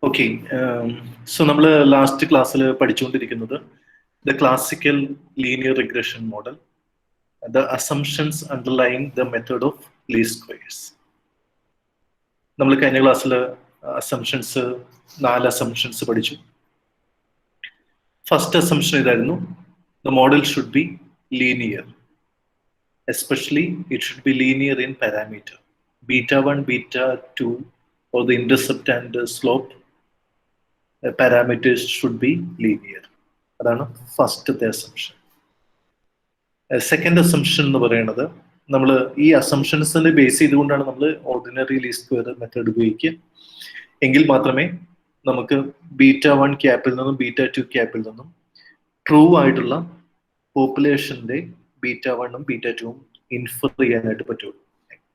Okay, so നമ്മൾ last ക്ലാസ്സിൽ പഠിച്ചുകൊണ്ടിരിക്കുന്നത് the classical linear regression model, the assumptions underlying the method of least squares. നമ്മൾ കഴിഞ്ഞ ക്ലാസ്സിൽ അസംഷൻസ് 4 അസംഷൻസ് പഠിച്ചു. ഫസ്റ്റ് അസംഷൻ ഇതായിരുന്നു, the model should be linear, especially it should be linear in parameter beta 1, beta 2, or the intercept and the slope parameters should be linear. അതാണ് ഫസ്റ്റത്തെ assumption. Second assumption എന്ന് പറയുന്നത്, നമ്മൾ ഈ അസംഷൻസിനെ base ചെയ്തുകൊണ്ടാണ് നമ്മൾ ഓർഡിനറി ലീസ്റ്റ് സ്ക്വയർ മെത്തേഡ് ഉപയോഗിക്കുക. എങ്കിൽ മാത്രമേ നമുക്ക് ബീറ്റ 1 ക്യാപ്പിൽ നിന്നും ബീറ്റ 2 ക്യാപ്പിൽ നിന്നും ട്രൂ ആയിട്ടുള്ള പോപ്പുലേഷന്റെ ബീറ്റ 1ഉം ബീറ്റ 2ഉം ഇൻഫർ ചെയ്യാനായിട്ട് പറ്റുള്ളൂ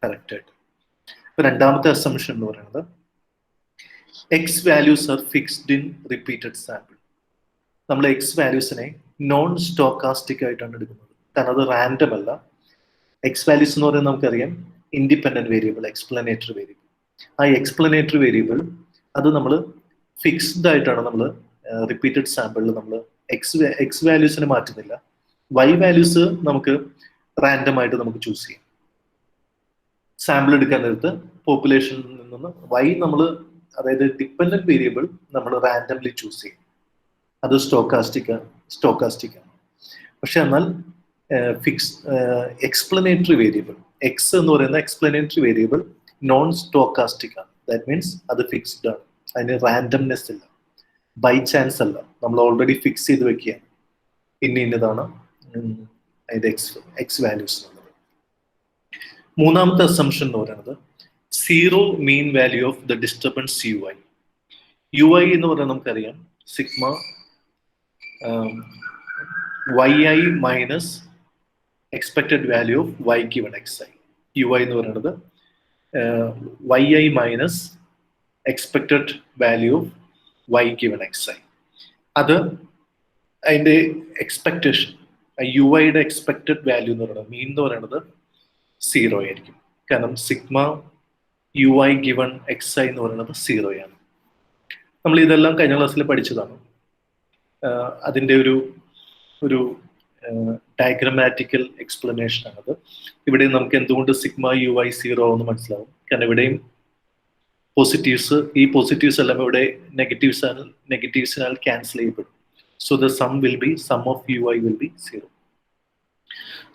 കറക്റ്റ് ആയിട്ട്. രണ്ടാമത്തെ അസംഷൻ എന്ന് പറയുന്നത്, X values R fixed in repeated sample. നമ്മൾ എക്സ് വാല്യൂസിനെ നോൺ സ്റ്റോക്കാസ്റ്റിക് ആയിട്ടാണ് എടുക്കുന്നത്, കാരണം അത് റാൻഡം അല്ല. എക്സ് വാല്യൂസ് എന്ന് പറയുന്നത് നമുക്കറിയാം ഇൻഡിപെൻഡന്റ് വേരിയബിൾ, എക്സ്പ്ലനേറ്ററി വേരിയബിൾ. ആ എക്സ്പ്ലനേറ്ററി വേരിയബിൾ അത് നമ്മൾ ഫിക്സ്ഡ് ആയിട്ടാണ് നമ്മൾ റിപ്പീറ്റഡ് സാമ്പിളിൽ നമ്മൾ എക്സ് വാല്യൂസിനെ മാറ്റുന്നില്ല. വൈ വാല്യൂസ് നമുക്ക് റാൻഡം ആയിട്ട് നമുക്ക് ചൂസ് ചെയ്യാം. സാമ്പിൾ എടുക്കാൻ നേരത്ത് പോപ്പുലേഷനിൽ നിന്ന് വൈ നമ്മൾ, അതായത് ഡിപ്പെൻഡന്റ് വേരിയബിൾ നമ്മൾ റാൻഡംലി ചൂസ് ചെയ്യും. അത് സ്റ്റോക്കാസ്റ്റിക് ആണ്. പക്ഷെ എന്നാൽ എക്സ്പ്ലനേറ്ററി വേരിയബിൾ, എക്സ് എന്ന് പറയുന്ന എക്സ്പ്ലനേറ്ററി വേരിയബിൾ നോൺ സ്റ്റോക്കാസ്റ്റിക് ആണ്. ദാറ്റ് മീൻസ് അത് ഫിക്സ്ഡ് ആണ്, അതിന് റാൻഡംനെസ് ഇല്ല, ബൈ ചാൻസ് അല്ല, നമ്മൾ ഓൾറെഡി ഫിക്സ് ചെയ്ത് വെക്കുകയാണ് ഇന്നതാണ് അതിന്റെ എക്സ് വാല്യൂസ് എന്നുള്ളത്. മൂന്നാമത്തെ അസംഷൻ എന്ന് പറയുന്നത്, zero mean value of the disturbance U I. U I എന്ന് പറയുന്നത് നമുക്കറിയാം sigma Y I minus expected value of Y given X I. U I എന്ന് പറയുന്നത് Y I minus expected value of Y given X I. അത് അതിൻ്റെ expectation, U ഐയുടെ expected value എന്ന് പറയുന്നത്, മീൻ എന്ന് പറയുന്നത് 0 ആയിരിക്കും. കാരണം sigma U I given X I എന്ന് പറയുന്നത് 0 ആണ്. നമ്മൾ ഇതെല്ലാം കഴിഞ്ഞ ക്ലാസ്സിൽ പഠിച്ചതാണ്. അതിൻ്റെ ഒരു ഡയഗ്രമാറ്റിക്കൽ എക്സ്പ്ലനേഷൻ ആണത്. ഇവിടെ നമുക്ക് എന്തുകൊണ്ട് സിഗ്മ യു ഐ 0 എന്ന് മനസ്സിലാവും. കാരണം ഇവിടെയും പോസിറ്റീവ്സ്, ഈ പോസിറ്റീവ്സ് എല്ലാം ഇവിടെ നെഗറ്റീവ്സിനാൽ ക്യാൻസൽ ചെയ്യപ്പെടും. So the sum will be, sum of U I will be 0.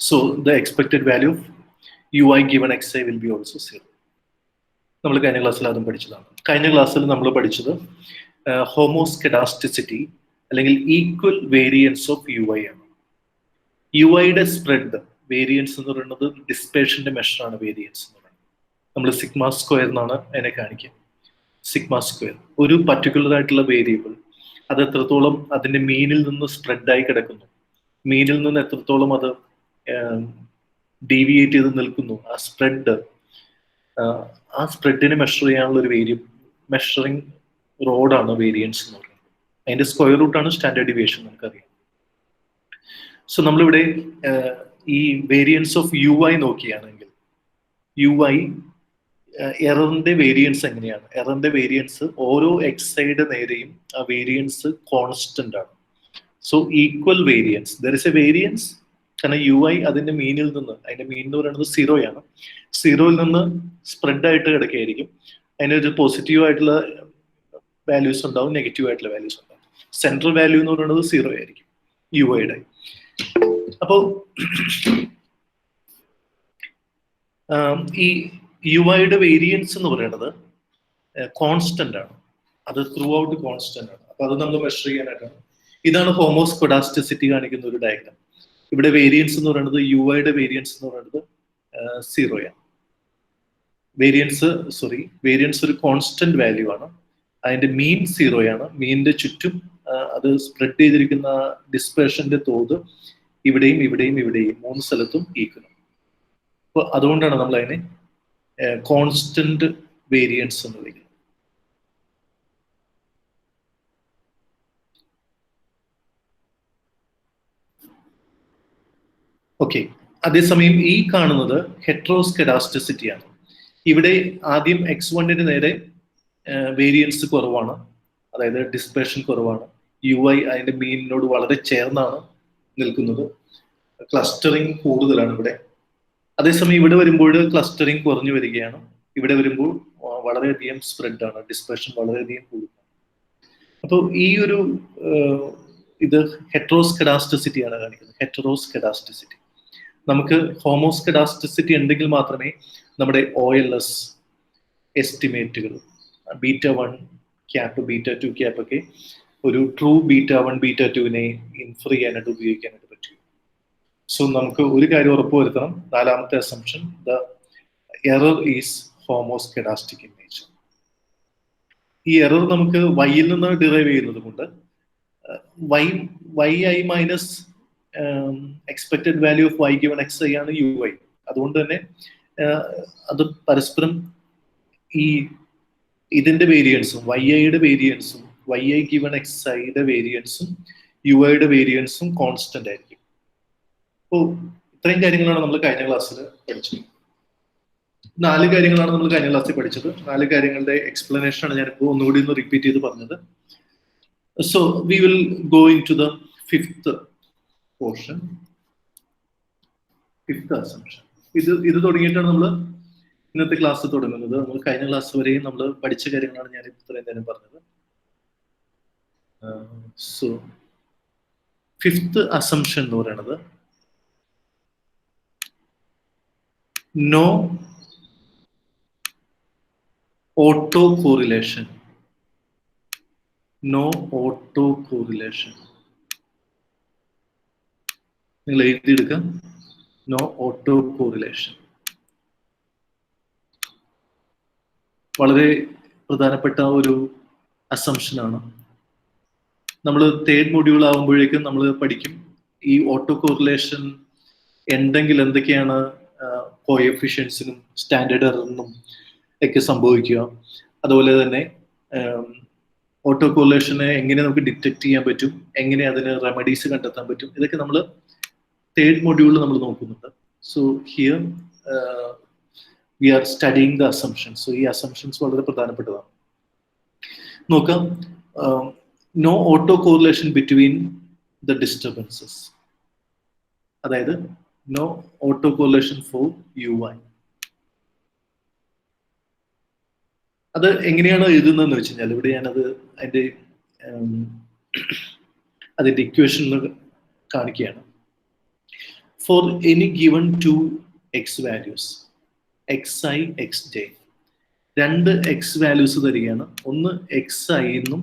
So the expected value of U I given X I will be also 0. നമ്മൾ കഴിഞ്ഞ ക്ലാസ്സിൽ അതും പഠിച്ചതാണ്. കഴിഞ്ഞ ക്ലാസ്സിൽ നമ്മൾ പഠിച്ചത് ഹോമോസ്കെഡാസ്റ്റിസിറ്റി അല്ലെങ്കിൽ equal variance of U I ആണ്. യു ഐയുടെ സ്പ്രെഡ്, വേരിയൻസ് എന്ന് പറയുന്നത് ഡിസ്പേഷന്റെ മെഷറാണ് വേരിയൻസ് എന്ന് പറയുന്നത്. നമ്മൾ സിഗ്മ സ്ക്വയർ എന്നാണ് അതിനെ കാണിക്കുക. സിഗ്മ സ്ക്വയർ ഒരു പർട്ടിക്കുലർ ആയിട്ടുള്ള വേരിയബിൾ, അത് എത്രത്തോളം അതിന്റെ മീനിൽ നിന്ന് സ്പ്രെഡായി കിടക്കുന്നു, മീനിൽ നിന്ന് എത്രത്തോളം അത് ഡീവിയേറ്റ് ചെയ്ത് നിൽക്കുന്നു, ആ സ്പ്രെഡിനെ മെഷർ ചെയ്യാനുള്ള ഒരു മെഷറിംഗ് റോഡാണ് വേരിയൻസ് എന്ന് പറയുന്നത്. അതിന്റെ സ്ക്വയർ റൂട്ടാണ് സ്റ്റാൻഡേർഡ് ഡീവിയേഷൻ, നമുക്കറിയാം. സോ നമ്മളിവിടെ ഈ വേരിയൻസ് ഓഫ് യു ഐ നോക്കുകയാണെങ്കിൽ, യു ഐ എററിന്റെ വേരിയൻസ് എങ്ങനെയാണ്? എററിന്റെ വേരിയൻസ് ഓരോ എക്സൈഡ് നേരെയും ആ വേരിയൻസ് കോൺസ്റ്റന്റ് ആണ്. So equal variance, there is a variance. കാരണം യു ഐ അതിന്റെ മീനിൽ നിന്ന്, അതിന്റെ മീൻ എന്ന് പറയുന്നത് 0 ആണ്. 0യിൽ നിന്ന് സ്പ്രെഡ് ആയിട്ട് കിടക്കുകയായിരിക്കും. അതിനൊരു പോസിറ്റീവ് ആയിട്ടുള്ള വാല്യൂസ് ഉണ്ടാവും, നെഗറ്റീവ് ആയിട്ടുള്ള വാല്യൂസ് ഉണ്ടാവും. സെൻട്രൽ വാല്യൂ എന്ന് പറയുന്നത് 0 ആയിരിക്കും യു ഐയുടെ. അപ്പോൾ ഈ യു ഐയുടെ വേരിയൻസ് എന്ന് പറയുന്നത് കോൺസ്റ്റന്റ് ആണ്, അത് ത്രൂ ഔട്ട് കോൺസ്റ്റന്റ് ആണ്. അപ്പൊ അത് നമ്മൾ മെഷർ ചെയ്യാനായിട്ടാണ്. ഇതാണ് ഹോമോസ്കെഡാസ്റ്റിസിറ്റി കാണിക്കുന്ന ഒരു ഡയഗ്രാം. ഇവിടെ വേരിയൻസ് എന്ന് പറയുന്നത്, യു ഐയുടെ വേരിയൻസ് എന്ന് പറയുന്നത് 0 ആണ്. വേരിയൻസ് ഒരു കോൺസ്റ്റന്റ് വാല്യൂ ആണ്. അതിന്റെ മീൻ 0 ആണ്. മീനിന്റെ ചുറ്റും അത് സ്പ്രെഡ് ചെയ്തിരിക്കുന്ന ഡിസ്പേഷന്റെ തോത് ഇവിടെയും 3 സ്ഥലത്തും ഈക്വൽ. അപ്പൊ അതുകൊണ്ടാണ് നമ്മൾ അതിനെ കോൺസ്റ്റന്റ് വേരിയൻസ് എന്ന് വിളിക്കുന്നത്. ഓക്കെ, അതേസമയം ഈ കാണുന്നത് ഹെട്രോസ്കെഡാസ്റ്റിസിറ്റി ആണ്. ഇവിടെ ആദ്യം x1 നേരെ വേരിയൻസ് കുറവാണ്, അതായത് ഡിസ്പെർഷൻ കുറവാണ്. UI അതിന്റെ മീനിനോട് വളരെ ചേർന്നാണ് നിൽക്കുന്നത്. ക്ലസ്റ്ററിങ് കൂടുതലാണ് ഇവിടെ. അതേസമയം ഇവിടെ വരുമ്പോൾ ക്ലസ്റ്ററിങ് കുറഞ്ഞു വരികയാണ്. ഇവിടെ വരുമ്പോൾ വളരെയധികം സ്പ്രെഡ് ആണ്, ഡിസ്പെർഷൻ വളരെയധികം കൂടുതലാണ്. അപ്പോൾ ഈ ഒരു ഇത് ഹെറ്ററോസ്കെഡാസ്റ്റിസിറ്റി ആണ് കാണിക്കുന്നത്. ഹെറ്ററോസ്കെഡാസ്റ്റിസിറ്റി. നമുക്ക് ഹോമോസ്കെഡാസ്റ്റിസിറ്റി ഉണ്ടെങ്കിൽ മാത്രമേ നമ്മുടെ OLS എസ്റ്റിമേറ്റുകൾ β1 ക്യാപ്പ് β2 ക്യാപ്പ് ഒക്കെ ഒരു ട്രൂ β1 β2 ഇൻഫർ ചെയ്യാനായിട്ട് ഉപയോഗിക്കാനായിട്ട് പറ്റും. സോ നമുക്ക് ഒരു കാര്യം ഉറപ്പുവരുത്തണം, നാലാമത്തെ assumption, the error is homoscedastic in nature. ഈ എറർ നമുക്ക് വൈയിൽ നിന്ന് ഡിറൈവ് ചെയ്യുന്നത് കൊണ്ട് yi minus expected value of y given xi ആണ് ui. അതുകൊണ്ട് തന്നെ അത് പരസ്പരം ഈ ഇതിന്റെ വേരിയൻസും yi-യുടെ വേരിയൻസും yi ഗിവൺ xi-യുടെ വേരിയൻസും ui-യുടെ വേരിയൻസും കോൺസ്റ്റന്റ് ആയിരിക്കും. അപ്പോൾ ഇത്രയും കാര്യങ്ങളാണ് നമ്മൾ കഴിഞ്ഞ ക്ലാസ്സിൽ പഠിച്ചത്. 4 കാര്യങ്ങളാണ് നമ്മൾ കഴിഞ്ഞ ക്ലാസ്സിൽ പഠിച്ചത്. 4 കാര്യങ്ങളുടെ എക്സ്പ്ലനേഷൻ ആണ് ഞാനിപ്പോൾ ഒന്നുകൂടി ഒന്ന് റിപ്പീറ്റ് ചെയ്ത് പറഞ്ഞത്. So we will go into the 5th portion, 5th assumption. ഇത് തുടങ്ങിയിട്ടാണ് നമ്മൾ ഇന്നത്തെ ക്ലാസ് തുടങ്ങുന്നത്. നമ്മൾ കഴിഞ്ഞ ക്ലാസ് വരെയും നമ്മൾ പഠിച്ച കാര്യങ്ങളാണ് ഞാൻ ഇത്രയും നേരം പറഞ്ഞത്. സോ 5th അസംഷൻ എന്ന് പറയുന്നത് no auto correlation. No auto correlation നിങ്ങൾ എഴുതിയെടുക്കാം. നോ ഓട്ടോ കോറിലേഷൻ വളരെ പ്രധാനപ്പെട്ട ഒരു അസംഷനാണ്. നമ്മൾ 3rd മൊഡ്യൂൾ ആകുമ്പോഴേക്കും നമ്മൾ പഠിക്കും ഈ ഓട്ടോ കോറിലേഷൻ ഉണ്ടെങ്കിൽ എന്തൊക്കെയാണ് കോഎഫിഷ്യൻസിനും സ്റ്റാൻഡേർഡ് എററിനും ഒക്കെ സംഭവിക്കുക. അതുപോലെ തന്നെ ഓട്ടോ കോറിലേഷനെ എങ്ങനെ നമുക്ക് ഡിറ്റക്ട് ചെയ്യാൻ പറ്റും, എങ്ങനെ അതിന് റെമഡീസ് കണ്ടെത്താൻ പറ്റും, ഇതൊക്കെ നമ്മൾ 3rd മൊഡ്യൂളിൽ നമ്മൾ നോക്കുന്നുണ്ട്. So here we are studying the assumptions. So ഈ അസംഷൻസ് വളരെ പ്രധാനപ്പെട്ടതാണ്. നോക്കാം. No auto correlation between the disturbances, അതായത് no auto correlation for UI. അത് എങ്ങനെയാണ് എഴുതുന്നതെന്ന് വെച്ച് കഴിഞ്ഞാൽ ഇവിടെ ഞാനത് അതിന്റെ ഇക്വേഷൻ കാണിക്കുകയാണ്. For any given 2 x values xi xj, 2 x values തരികയാണ്. ഒന്ന് xi എന്നും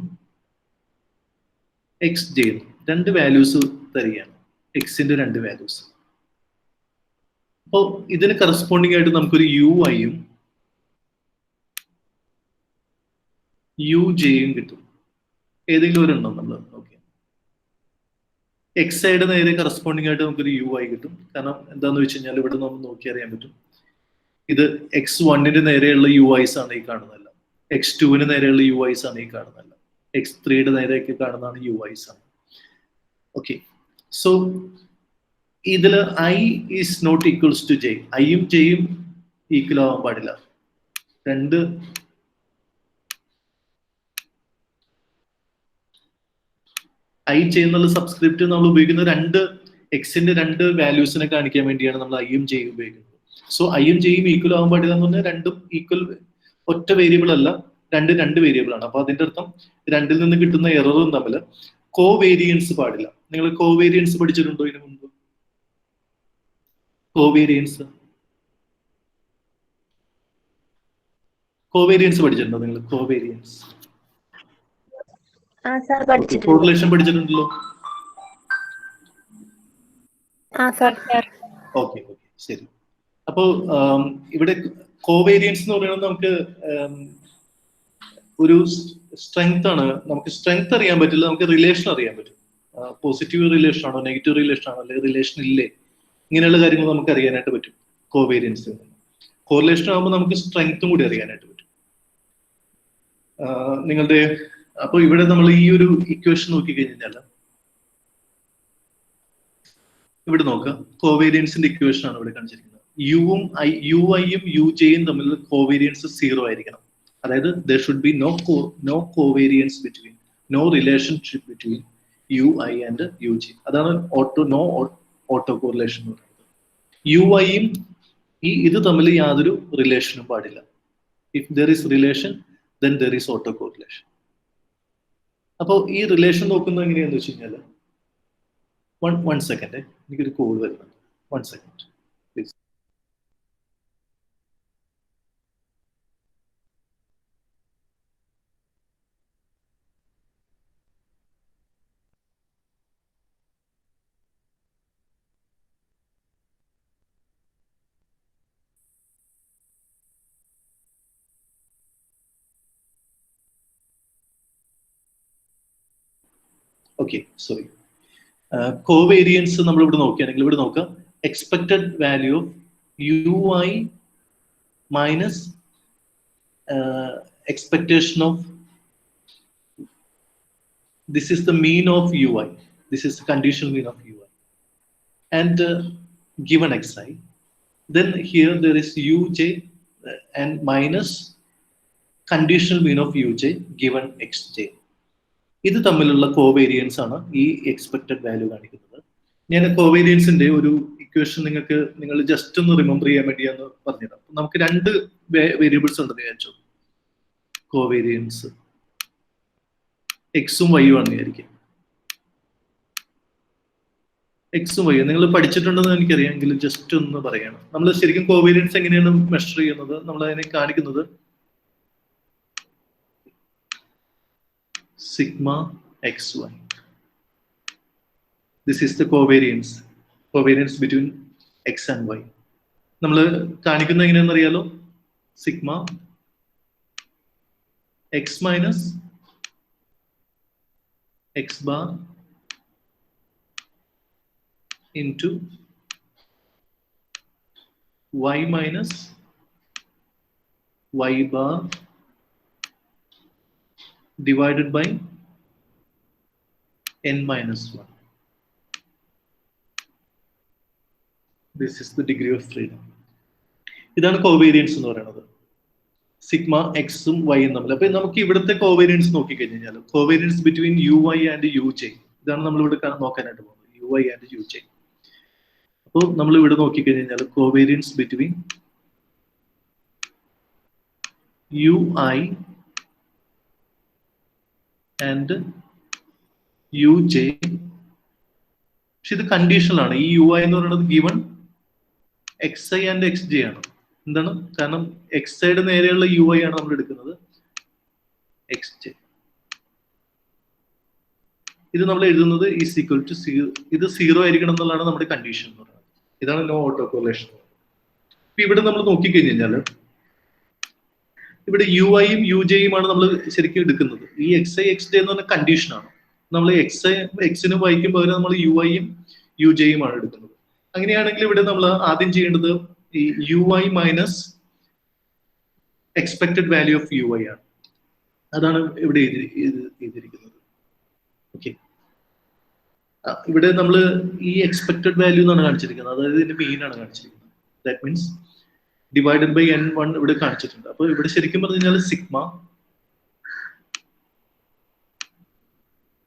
xj എന്നും 2 വാല്യൂസ് തരികയാണ്, എക്സിന്റെ 2 വാല്യൂസ്. അപ്പോൾ ഇതിന് കറസ്പോണ്ടിങ് ആയിട്ട് നമുക്കൊരു ui-യും uj-യും കിട്ടും. ഏതെങ്കിലും ഒരെണ്ണം നമ്മൾ നോക്കിയാൽ xi-യുടെ നേരെ കറസ്പോണ്ടിങ് ആയിട്ട് നമുക്കൊരു ui കിട്ടും. കാരണം എന്താന്ന് വെച്ച് കഴിഞ്ഞാൽ ഇവിടെ നമ്മൾ നോക്കി അറിയാൻ പറ്റും, ഇത് x1-ന്റെ നേരെയുള്ള uis ആണ് ഈ കാണുന്നതല്ല, x2-ന് നേരെയുള്ള uis ആണ് ഈ കാണുന്നതല്ല, x3-യുടെ നേരെയൊക്കെ കാണുന്നതാണ് uis ആണ്. ഓക്കെ, സോ ഇതിൽ i is not equals to j. i-യും j-യും ഈക്വൽ ആവാൻ പാടില്ല. i ചെയ്യുന്നുള്ള സബ്സ്ക്രിപ്റ്റ് നമ്മൾ ഉപയോഗിക്കുന്ന 2 എക്സിന്റെ 2 വാല്യൂസിനെ കാണിക്കാൻ വേണ്ടിയാണ് നമ്മൾ i-യും j-യും ഉപയോഗിക്കുന്നത്. സോ i-യും j-യും ഈക്വൽ ആവാൻ പാടില്ല എന്ന് പറഞ്ഞാൽ രണ്ടും ഈക്വൽ, ഒറ്റ വേരിയബിൾ അല്ല, 2 വേരിയബിൾ ആണ്. അപ്പൊ അതിന്റെ അർത്ഥം 2-ൽ നിന്ന് കിട്ടുന്ന എററും തമ്മിൽ കോവേരിയൻസ് പാടില്ല. നിങ്ങൾ കോവേരിയൻസ് പഠിച്ചിട്ടുണ്ടോ ഇതിനു മുൻപ്? കോവേരിയൻസ് പഠിച്ചിട്ടുണ്ടോ നിങ്ങൾ? Covariance correlation പഠിച്ചിട്ടുണ്ടല്ലോ. ഓക്കെ, ശരി. അപ്പോ ഇവിടെ കോവേരിയൻസ് എന്ന് പറയുന്നത് നമുക്ക് ഒരു സ്ട്രെങ്ത് ആണ്. നമുക്ക് സ്ട്രെങ്ത് അറിയാൻ പറ്റില്ല, നമുക്ക് റിലേഷൻ അറിയാൻ പറ്റും. പോസിറ്റീവ് റിലേഷൻ ആണോ നെഗറ്റീവ് റിലേഷൻ ആണോ അല്ലെങ്കിൽ റിലേഷൻ ഇല്ലേ, ഇങ്ങനെയുള്ള കാര്യങ്ങൾ നമുക്ക് അറിയാനായിട്ട് പറ്റും കോവേരിയൻസ്. കോറിലേഷൻ ആകുമ്പോൾ നമുക്ക് സ്ട്രെങ്ത്തും കൂടി അറിയാനായിട്ട് പറ്റും. നിങ്ങളുടെ അപ്പൊ ഇവിടെ നമ്മൾ ഈ ഒരു ഇക്വേഷൻ നോക്കിക്കഴിഞ്ഞാൽ ഇവിടെ നോക്കാം, കോവേരിയൻസിന്റെ ഇക്വേഷൻ ആണ് ഇവിടെ കാണിച്ചിരിക്കുന്നത്. യുവും യുഐയും യുജെയും തമ്മിലുള്ള കോവേരിയൻസ് 0 ആയിരിക്കണം. അതായത് there should be no covariance between, no relationship between ui and ug. അതാണ് ഓട്ടോ കോറിലേഷൻ എന്ന് പറയുന്നത്. യുഐയും ഇത് തമ്മിൽ യാതൊരു റിലേഷനും പാടില്ല. If there is relation then there is auto correlation. അപ്പോൾ ഈ റിലേഷൻ നോക്കുന്നത് എങ്ങനെയാന്ന് വെച്ച് കഴിഞ്ഞാൽ, വൺ സെക്കൻഡ്, എനിക്കൊരു കോൾ വരുന്നുണ്ട്. 1 second please. Okay, sorry. Covariance നമ്മൾ ഇവിടെ നോക്കുകയാണെങ്കിൽ ഇവിടെ നോക്കാം, expected value of ui minus expectation of, this is the mean of ui, this is the conditional mean of ui, and given xi, then here there is uj and minus conditional mean of uj given xj. ഇത് തമ്മിലുള്ള covariance ആണ് ഈ expected value കാണിക്കുന്നത്. ഞാൻ കോവേരിയൻസിന്റെ ഒരു equation നിങ്ങൾ just ഒന്ന് remember ചെയ്യാൻ വേണ്ടിയാണ് പറഞ്ഞത്. നമുക്ക് 2 വേരിയബിൾസ് ഉണ്ടെന്ന് വിചാരിച്ചു. കോവേരിയൻസ് എക്സും വൈയും ആണ് വിചാരിക്കും. എക്സും വൈയും നിങ്ങൾ പഠിച്ചിട്ടുണ്ടെന്ന് എനിക്കറിയാമെങ്കിൽ ജസ്റ്റ് ഒന്ന് പറയണം. നമ്മൾ ശരിക്കും കോവേരിയൻസ് എങ്ങനെയാണ് മെഷർ ചെയ്യുന്നത്, നമ്മൾ അതിനെ കാണിക്കുന്നത് sigma xy. This is the covariance between x and y. നമ്മൾ കാണിക്കുന്നത് എങ്ങനെയാണെന്ന് അറിയാലോ, sigma x minus x bar into y minus y bar divided by n minus 1. This is the degree of freedom. ഇതാണ് covariance എന്ന് പറയുന്നത്, sigma എക്സും വൈയും തമ്മിൽ. അപ്പൊ നമുക്ക് ഇവിടുത്തെ കോവേരിയൻസ് നോക്കിക്കഴിഞ്ഞാൽ, covariance between ui and uj, ഇതാണ് നമ്മൾ ഇവിടെ നോക്കാനായിട്ട് പോകുന്നത്, ui ആൻഡ് uj. അപ്പോൾ നമ്മൾ ഇവിടെ നോക്കിക്കഴിഞ്ഞാൽ covariance between ui and uj, പക്ഷെ ഇത് കണ്ടീഷണൽ ആണ്. ഈ ui എന്ന് പറയുന്നത് ഗിവൺ xi ആൻഡ് xj ആണ്. എന്താണ് കാരണം, xiയുടെ നേരെയുള്ള ui ആണ് നമ്മൾ എടുക്കുന്നത്, xj. ഇത് നമ്മൾ എഴുതുന്നത് ഈസ് ഈക്വൽ ടു 0, ഇത് 0 ആയിരിക്കണം എന്നുള്ളതാണ് നമ്മുടെ കണ്ടീഷൻ എന്ന് പറയുന്നത്. ഇതാണ് നോ ഓട്ടോ കോറിലേഷൻ. ഇപ്പൊ ഇവിടെ നമ്മൾ നോക്കിക്കഴിഞ്ഞാൽ ഇവിടെ യുഐയും യുജെയുമാണ് നമ്മൾ ശരിക്കും എടുക്കുന്നത്. ഈ xi xj എന്ന് പറഞ്ഞ കണ്ടീഷനാണ്. നമ്മൾ എക്സിനും വൈക്കും പകരം നമ്മൾ യുഐയും യുജെയുമാണ് എടുക്കുന്നത്. അങ്ങനെയാണെങ്കിൽ ഇവിടെ നമ്മൾ ആദ്യം ചെയ്യേണ്ടത് ഈ ui minus expected value of ui ആണ്. അതാണ് ഇവിടെ എഴുതിയിരിക്കുന്നത്. ഓക്കെ, ഇവിടെ നമ്മൾ ഈ എക്സ്പെക്ടഡ് വാല്യൂ എന്നാണ് കാണിച്ചിരിക്കുന്നത്, അതായത് ഇതിന്റെ മീൻ ആണ് കാണിച്ചിരിക്കുന്നത്. That means divided by n1 ഇവിടെ കാണിച്ചിട്ടുണ്ട്. അപ്പൊ ഇവിടെ ശരിക്കും പറഞ്ഞു കഴിഞ്ഞാൽ sigma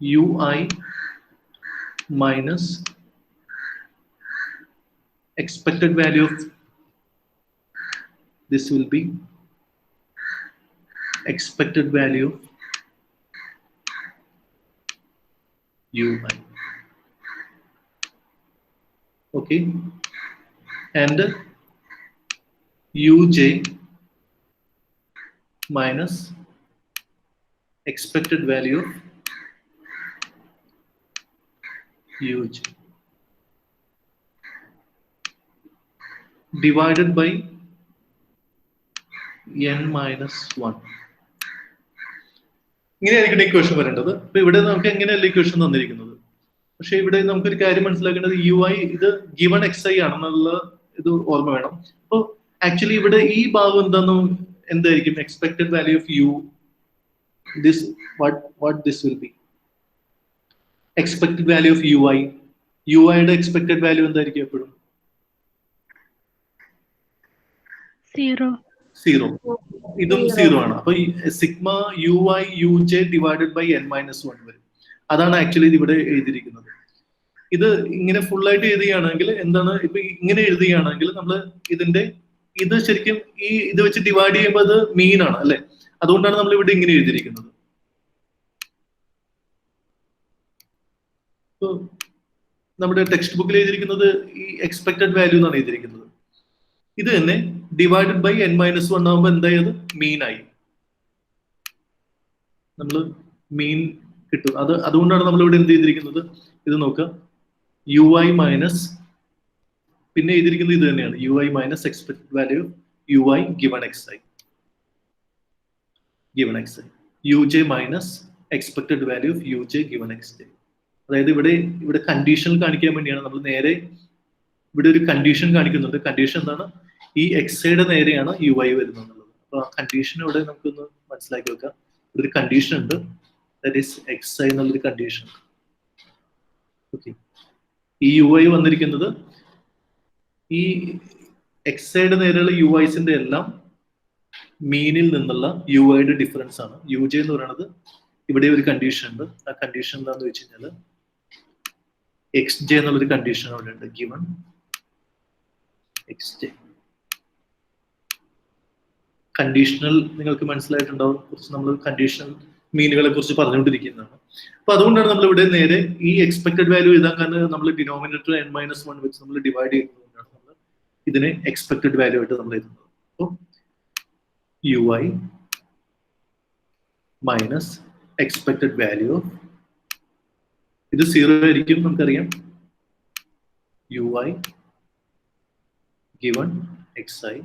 ui minus expected value of this will be expected value of ui. Okay, and uj minus expected value of uj divided by n minus 1. ഇങ്ങനെയായിരിക്കും ഇക്വേഷൻ വരേണ്ടത്. അപ്പൊ ഇവിടെ നമുക്ക് എങ്ങനെയല്ല ഇക്വേഷൻ തന്നിരിക്കുന്നത്, പക്ഷെ ഇവിടെ നമുക്കൊരു കാര്യം മനസ്സിലാക്കേണ്ടത് ui ഇത് ഗിവൺ xi ആണെന്നുള്ള ഇത് ഓർമ്മ വേണം. അപ്പൊ ആക്ച്വലി ഇവിടെ ഈ ഭാഗം എന്തായിരിക്കും expected value of u, this what this will be expected value of ui. യുടെ എക്സ്പെക്ടഡ് വാല്യൂ എന്തായിരിക്കും എപ്പോഴും സീറോ. ഇതും സീറോ ആണ്. അപ്പൊ sigma U I U J divided by n minus 1 വരും. അതാണ് ആക്ച്വലി ഇവിടെ എഴുതിയിരിക്കുന്നത്. ഇത് ഇങ്ങനെ ഫുൾ ആയിട്ട് എഴുതുകയാണെങ്കിൽ എന്താണ്, ഇപ്പൊ ഇങ്ങനെ എഴുതുകയാണെങ്കിൽ നമ്മൾ ഇത് ശരിക്കും ഇത് വെച്ച് ഡിവൈഡ് ചെയ്യുമ്പോൾ അത് മീൻ ആണ് അല്ലെ. അതുകൊണ്ടാണ് നമ്മൾ ഇവിടെ ഇങ്ങനെ എഴുതിയിരിക്കുന്നത്. നമ്മുടെ ടെക്സ്റ്റ് ബുക്കിൽ എഴുതിയിരിക്കുന്നത് ഈ എക്സ്പെക്ടഡ് വാല്യൂ എന്നാണ് എഴുതിയിരിക്കുന്നത്. ഇത് തന്നെ ഡിവൈഡഡ് ബൈ n മൈനസ് 1 ആകുമ്പോൾ എന്തായത് മീൻ ആയി. നമ്മൾ മീൻ കിട്ടും. അതുകൊണ്ടാണ് നമ്മൾ ഇവിടെ എന്ത് ചെയ്തിരിക്കുന്നത്, ഇത് നോക്കുക, യു ഐ മൈനസ്, പിന്നെ എഴുതിയിരിക്കുന്നത് ഇത് തന്നെയാണ്, U I minus expected value U I given X I, U J minus expected value of U J given X J. അതായത് ഇവിടെ കണ്ടീഷണൽ കാണിക്കാൻ വേണ്ടിയാണ് നമ്മൾ നേരെ ഇവിടെ ഒരു കണ്ടീഷൻ കാണിക്കുന്നുണ്ട്. കണ്ടീഷൻ എന്താണ്, ഈ എക്സയുടെ നേരെയാണ് യു ഐ വരുന്നത് എന്നുള്ളത്. അപ്പൊ ആ കണ്ടീഷൻ ഇവിടെ നമുക്കൊന്ന് മനസ്സിലാക്കി വെക്കാം. ഇവിടെ ഒരു കണ്ടീഷൻ ഉണ്ട്, ദാറ്റ് ഈസ് എക്സ് ഐ എന്നുള്ളൊരു കണ്ടീഷൻ. ഓക്കെ, ഈ യു ഐ വന്നിരിക്കുന്നത് ഈ എക്സയുടെ നേരെയുള്ള യു ഐസിന്റെ എല്ലാം മീനിൽ നിന്നുള്ള യു ഐയുടെ ഡിഫറൻസ് ആണ്. യു ജെ എന്ന് പറയുന്നത് ഇവിടെ ഒരു കണ്ടീഷൻ ഉണ്ട്. ആ കണ്ടീഷൻ എന്താണെന്ന് വെച്ച് കഴിഞ്ഞാൽ എക്സ് ജെ എന്നുള്ളൊരു കണ്ടീഷൻ അവിടെ ഉണ്ട്, ഗിവൺ എക്സ് ജെ. കണ്ടീഷണൽ നിങ്ങൾക്ക് മനസ്സിലായിട്ടുണ്ടാവും, കുറച്ച് നമ്മൾ കണ്ടീഷണൽ മീനുകളെ കുറിച്ച് പറഞ്ഞുകൊണ്ടിരിക്കുന്നതാണ്. അപ്പൊ അതുകൊണ്ടാണ് നമ്മൾ ഇവിടെ നേരെ ഈ എക്സ്പെക്ടഡ് വാല്യൂ എഴുതാൻ കാരണം നമ്മൾ ഡിനോമിനേറ്റർ n മൈനസ് 1 വെച്ച് നമ്മൾ ഡിവൈഡ് ചെയ്യുന്നതുകൊണ്ടാണ് നമ്മൾ ഇതിനെ എക്സ്പെക്ടഡ് വാല്യൂ ആയിട്ട് നമ്മൾ എഴുതുന്നത്. അപ്പോൾ U I minus expected value, ഇത് സീറോ ആയിരിക്കും നമുക്കറിയാം, U I given X I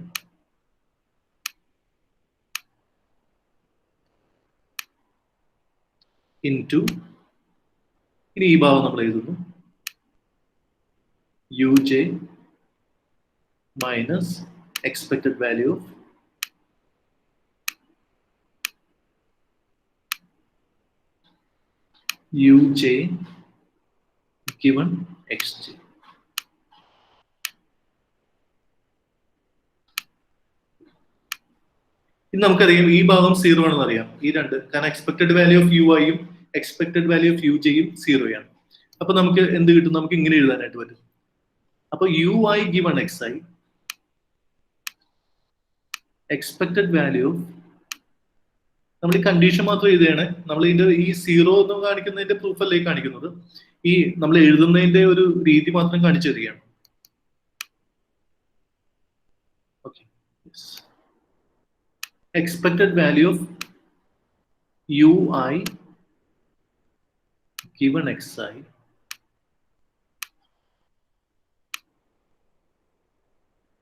into, ഇനി ഈ ഭാഗം നമ്മൾ എഴുതുന്നു, U J minus expected value U J given X J. ഇനി നമുക്കറിയാം ഈ ഭാഗം സീറോ ആണെന്ന് അറിയാം, ഈ രണ്ട്, കാരണം എക്സ്പെക്ടഡ് വാല്യൂ ഓഫ് യു ഐയും എക്സ്പെക്ടഡ് വാല്യൂ ഓഫ് യു ജെയും സീറോയാണ്. അപ്പൊ നമുക്ക് എന്ത് കിട്ടും, നമുക്ക് ഇങ്ങനെ എഴുതാനായിട്ട് പറ്റും. അപ്പൊ U I given X I expected value, നമ്മൾ ഈ കണ്ടീഷൻ മാത്രം എഴുതുകയാണ്, നമ്മൾ ഇതിന്റെ ഈ സീറോ എന്ന് കാണിക്കുന്നതിന്റെ പ്രൂഫ് അല്ലേ കാണിക്കുന്നത്, ഈ നമ്മൾ എഴുതുന്നതിന്റെ ഒരു രീതി മാത്രം കാണിച്ചു തരികയാണ്. Okay, expected value of ui given xi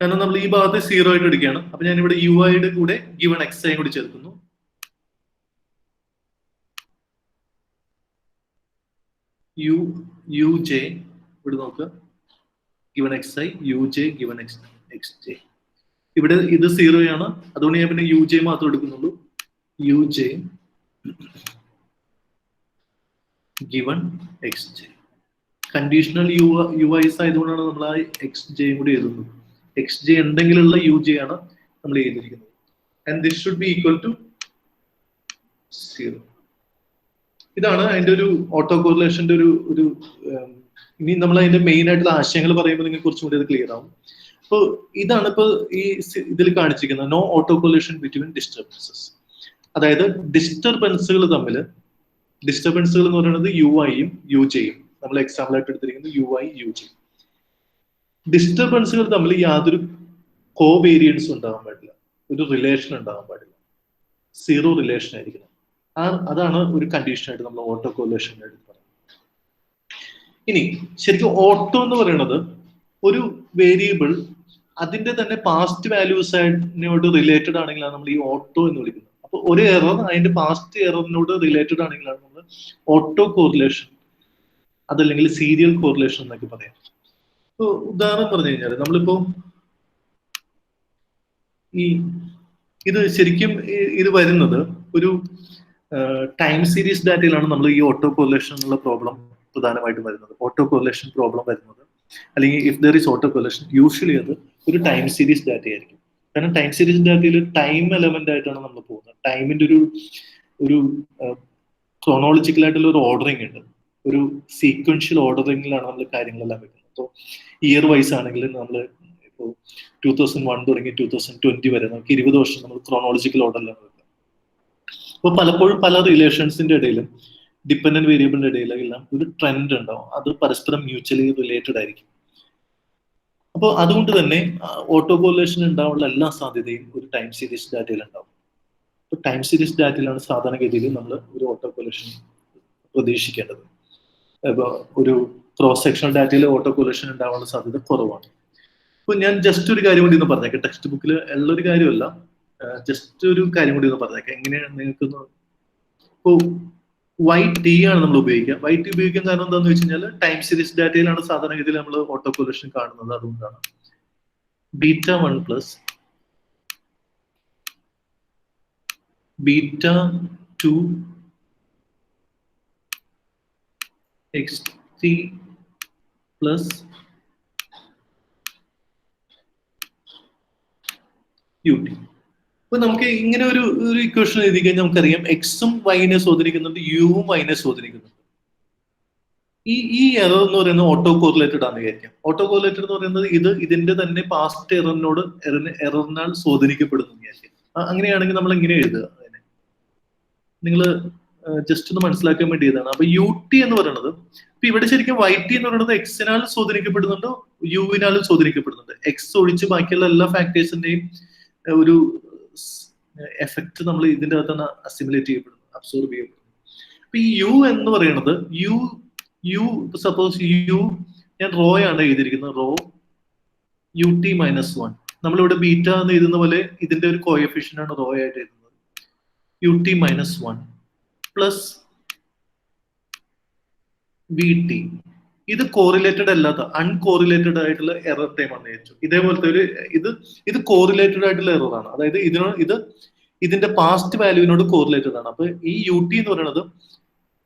കാരണം നമ്മൾ ഈ ഭാഗത്ത് സീറോ ആയിട്ട് എടുക്കുകയാണ്. അപ്പൊ ഞാൻ ഇവിടെ യു ഐയുടെ കൂടെ ഗിവൺ എക്സ് ഐ കൂടി ചേർക്കുന്നു. യു ജെ ഇവിടെ നോക്കുക, given X I U J given X J. ഇവിടെ ഇത് സീറോയാണ്, അതുകൊണ്ട് ഞാൻ പിന്നെ യു ജെ മാത്രം എടുക്കുന്നുള്ളൂ. U J given X J. Conditional U I's ആയതുകൊണ്ടാണ് നമ്മൾ ആ എക്സ് ജെയും കൂടി എഴുതുന്നത്. എക്സ് ജെ ഉണ്ടെങ്കിലുള്ള യു ജെ ആണ് നമ്മൾ എഴുതിയിരിക്കുന്നത്. And this should be equal to zero. ഇതാണ് അതിന്റെ ഒരു ഓട്ടോ കോറിലേഷന്റെ ഒരു ഇനി നമ്മൾ അതിന്റെ മെയിൻ ആയിട്ടുള്ള ആശയങ്ങൾ പറയുമ്പോൾ നിങ്ങൾക്ക് കുറച്ചും കൂടി അത് ക്ലിയർ ആവും. അപ്പോൾ ഇതാണ് ഇപ്പൊ ഈ ഇതിൽ കാണിച്ചിരിക്കുന്നത് no auto correlation between disturbances. അതായത് ഡിസ്റ്റർബൻസുകൾ തമ്മിൽ, ഡിസ്റ്റർബൻസുകൾ എന്ന് പറയുന്നത് യു ഐയും യു ജെയും, നമ്മൾ എക്സാമ്പിൾ ആയിട്ട് എടുത്തിരിക്കുന്നത് യു ഐ യു ജെ. ഡിസ്റ്റർബൻസുകൾ തമ്മിൽ യാതൊരു കോവേരിയൻസും ഉണ്ടാകാൻ പാടില്ല, ഒരു റിലേഷൻ ഉണ്ടാകാൻ പാടില്ല, സീറോ റിലേഷൻ ആയിരിക്കണം. അതാണ് ഒരു കണ്ടീഷനായിട്ട് നമ്മൾ ഓട്ടോ കോറിലേഷൻ ആയിട്ട് പറയുന്നത്. ഇനി ശരിക്കും ഓട്ടോ എന്ന് പറയുന്നത് ഒരു വേരിയബിൾ അതിന്റെ തന്നെ പാസ്റ്റ് വാല്യൂസിനോട് റിലേറ്റഡ് ആണെങ്കിലാണ് നമ്മൾ ഈ ഓട്ടോ എന്ന് വിളിക്കുന്നത്. അപ്പൊ ഒരു എറർ അതിന്റെ പാസ്റ്റ് എററിനോട് റിലേറ്റഡ് ആണെങ്കിലാണ് നമ്മൾ ഓട്ടോ കോറിലേഷൻ, അതല്ലെങ്കിൽ സീരിയൽ കോറിലേഷൻ എന്നൊക്കെ പറയാം. ഇപ്പൊ ഉദാഹരണം പറഞ്ഞു കഴിഞ്ഞാൽ നമ്മളിപ്പോ ഇത് ശരിക്കും ഇത് വരുന്നത് ഒരു ടൈം സീരീസ് ഡാറ്റയിലാണ് നമ്മൾ ഈ ഓട്ടോ കോറിലേഷൻ എന്നുള്ള പ്രോബ്ലം പ്രധാനമായിട്ടും വരുന്നത്. ഓട്ടോ കോറിലേഷൻ പ്രോബ്ലം വരുന്നത്, അല്ലെങ്കിൽ if there is auto correlation, usually അത് ഒരു ടൈം സീരീസ് ഡാറ്റ ആയിരിക്കും. കാരണം ടൈം സീരീസ് ഡാറ്റയിൽ ടൈം എലമെന്റ് ആയിട്ടാണ് നമ്മൾ പോകുന്നത്. ടൈമിന്റെ ഒരു ക്രോണോളജിക്കൽ ആയിട്ടുള്ള ഒരു ഓർഡറിങ് ഉണ്ട്, ഒരു സീക്വൻഷ്യൽ ഓർഡറിങ്ങിലാണ് നമ്മൾ കാര്യങ്ങളെല്ലാം വെക്കുന്നത്. അപ്പോൾ ഇയർ വൈസ് ആണെങ്കിൽ നമ്മൾ ഇപ്പോൾ 2001 തുടങ്ങി 2020 വരെ നമുക്ക് 20 വർഷം നമ്മൾ ക്രോണോളജിക്കൽ ഓർഡറിലാണ് വെക്കുന്നത്. അപ്പോൾ പലപ്പോഴും പല റിലേഷൻസിന്റെ ഇടയിലും ഡിപ്പെൻഡന്റ് വേരിയബിളിന്റെ ഇടയിലെല്ലാം ഒരു ട്രെൻഡ് ഉണ്ടാവും, അത് പരസ്പരം മ്യൂച്വലി റിലേറ്റഡ് ആയിരിക്കും. അപ്പോൾ അതുകൊണ്ട് തന്നെ ഓട്ടോ കോറിലേഷൻ ഉണ്ടാവാനുള്ള എല്ലാ സാധ്യതയും ഒരു ടൈം സീരീസ് ഡാറ്റയിൽ ഉണ്ടാവും. അപ്പോൾ ടൈം സീരീസ് ഡാറ്റയിലാണ് സാധാരണഗതിയിൽ നമ്മൾ ഒരു ഓട്ടോ കോറിലേഷൻ പ്രതീക്ഷിക്കേണ്ടത്. ഇപ്പോൾ ഒരു ക്രോസ് സെക്ഷണൽ ഡാറ്റയിൽ ഓട്ടോ കോറിലേഷൻ ഉണ്ടാവാനുള്ള സാധ്യത കുറവാണ്. അപ്പോൾ ഞാൻ ജസ്റ്റ് ഒരു കാര്യം കൂടി ഒന്ന് പറഞ്ഞേക്കാം, ടെക്സ്റ്റ് ബുക്കിൽ ഉള്ളൊരു കാര്യമല്ല, ജസ്റ്റ് ഒരു കാര്യം കൂടി ഒന്ന് പറഞ്ഞേക്കാം. എങ്ങനെയാണ് നിങ്ങൾക്ക് ഇപ്പോൾ YT ആണ് നമ്മൾ ഉപയോഗിക്കുക. YT ഉപയോഗിക്കാൻ കാരണം എന്താണെന്ന് വെച്ച് കഴിഞ്ഞാൽ ടൈം സീരീസ് ഡാറ്റയിലാണ് സാധാരണഗതിയിൽ നമ്മൾ ഓട്ടോ കോറിലേഷൻ കാണുന്നത്. അതുകൊണ്ടാണ് β1 പ്ലസ് β2 xt പ്ലസ് ut. അപ്പൊ നമുക്ക് ഇങ്ങനെ ഒരു ഇക്വേഷൻ എഴുതി കഴിഞ്ഞാൽ നമുക്കറിയാം എക്സും വൈനെ സ്വാധീനിക്കുന്നുണ്ട്, യുവും വൈനെ സ്വാധീനിക്കുന്നുണ്ട്. ഈ എറർ എന്ന് പറയുന്നത് ഓട്ടോ കോറിലേറ്റഡ് ആണെന്ന് വിചാരിക്കാം. ഓട്ടോ കോറിലേറ്റഡ് എന്ന് പറയുന്നത് ഇതിന്റെ തന്നെ പാസ്റ്റ് എററിനാൽ സ്വാധീനിക്കപ്പെടുന്നു വിചാരിക്കാം. അങ്ങനെയാണെങ്കിൽ നമ്മൾ എങ്ങനെ എഴുതുക? അതിനെ നിങ്ങൾ ജസ്റ്റ് ഒന്ന് മനസ്സിലാക്കാൻ വേണ്ടി ഇതാണ്. അപ്പൊ UT എന്ന് പറയുന്നത്, ഇപ്പൊ ഇവിടെ ശരിക്കും YT എന്ന് പറയുന്നത് എക്സിനാൽ സ്വാധീനിക്കപ്പെടുന്നുണ്ട്, യുവിനാലും സ്വാധീനിക്കപ്പെടുന്നുണ്ട്. എക്സ് ഒഴിച്ച് ബാക്കിയുള്ള എല്ലാ ഫാക്ടേഴ്സിന്റെയും ഒരു എഫക്ട് നമ്മൾ ഇതിന്റെ അകത്താണ് അസിമുലേറ്റ് ചെയ്യപ്പെടുന്നത്, അബ്സോർബ് ചെയ്യപ്പെടുന്നത്. അപ്പൊ ഈ യു എന്ന് പറയുന്നത് യു സപ്പോസ് യു ഞാൻ റോ ആണ് എഴുതിയിരിക്കുന്നത്, റോ UT -1. നമ്മളിവിടെ ബീറ്റ എന്ന് എഴുതുന്ന പോലെ ഇതിന്റെ ഒരു കോഎഫിഷ്യന്റ് ആണ് റോ ആയിട്ട് എഴുതുന്നത്. UT -1 plus VT. ഇത് കോറിലേറ്റഡ് അല്ലാത്ത അൺകോറിലേറ്റഡ് ആയിട്ടുള്ള എറർ ടൈം ആണ് വെച്ചു. ഇതേപോലത്തെ ഒരു ഇത് കോറിലേറ്റഡ് ആയിട്ടുള്ള എറർ ആണ്, അതായത് ഇതിന്റെ പാസ്റ്റ് വാല്യൂവിനോട് കോറിലേറ്റഡ് ആണ്. അപ്പൊ ഈ UT എന്ന് പറയുന്നത്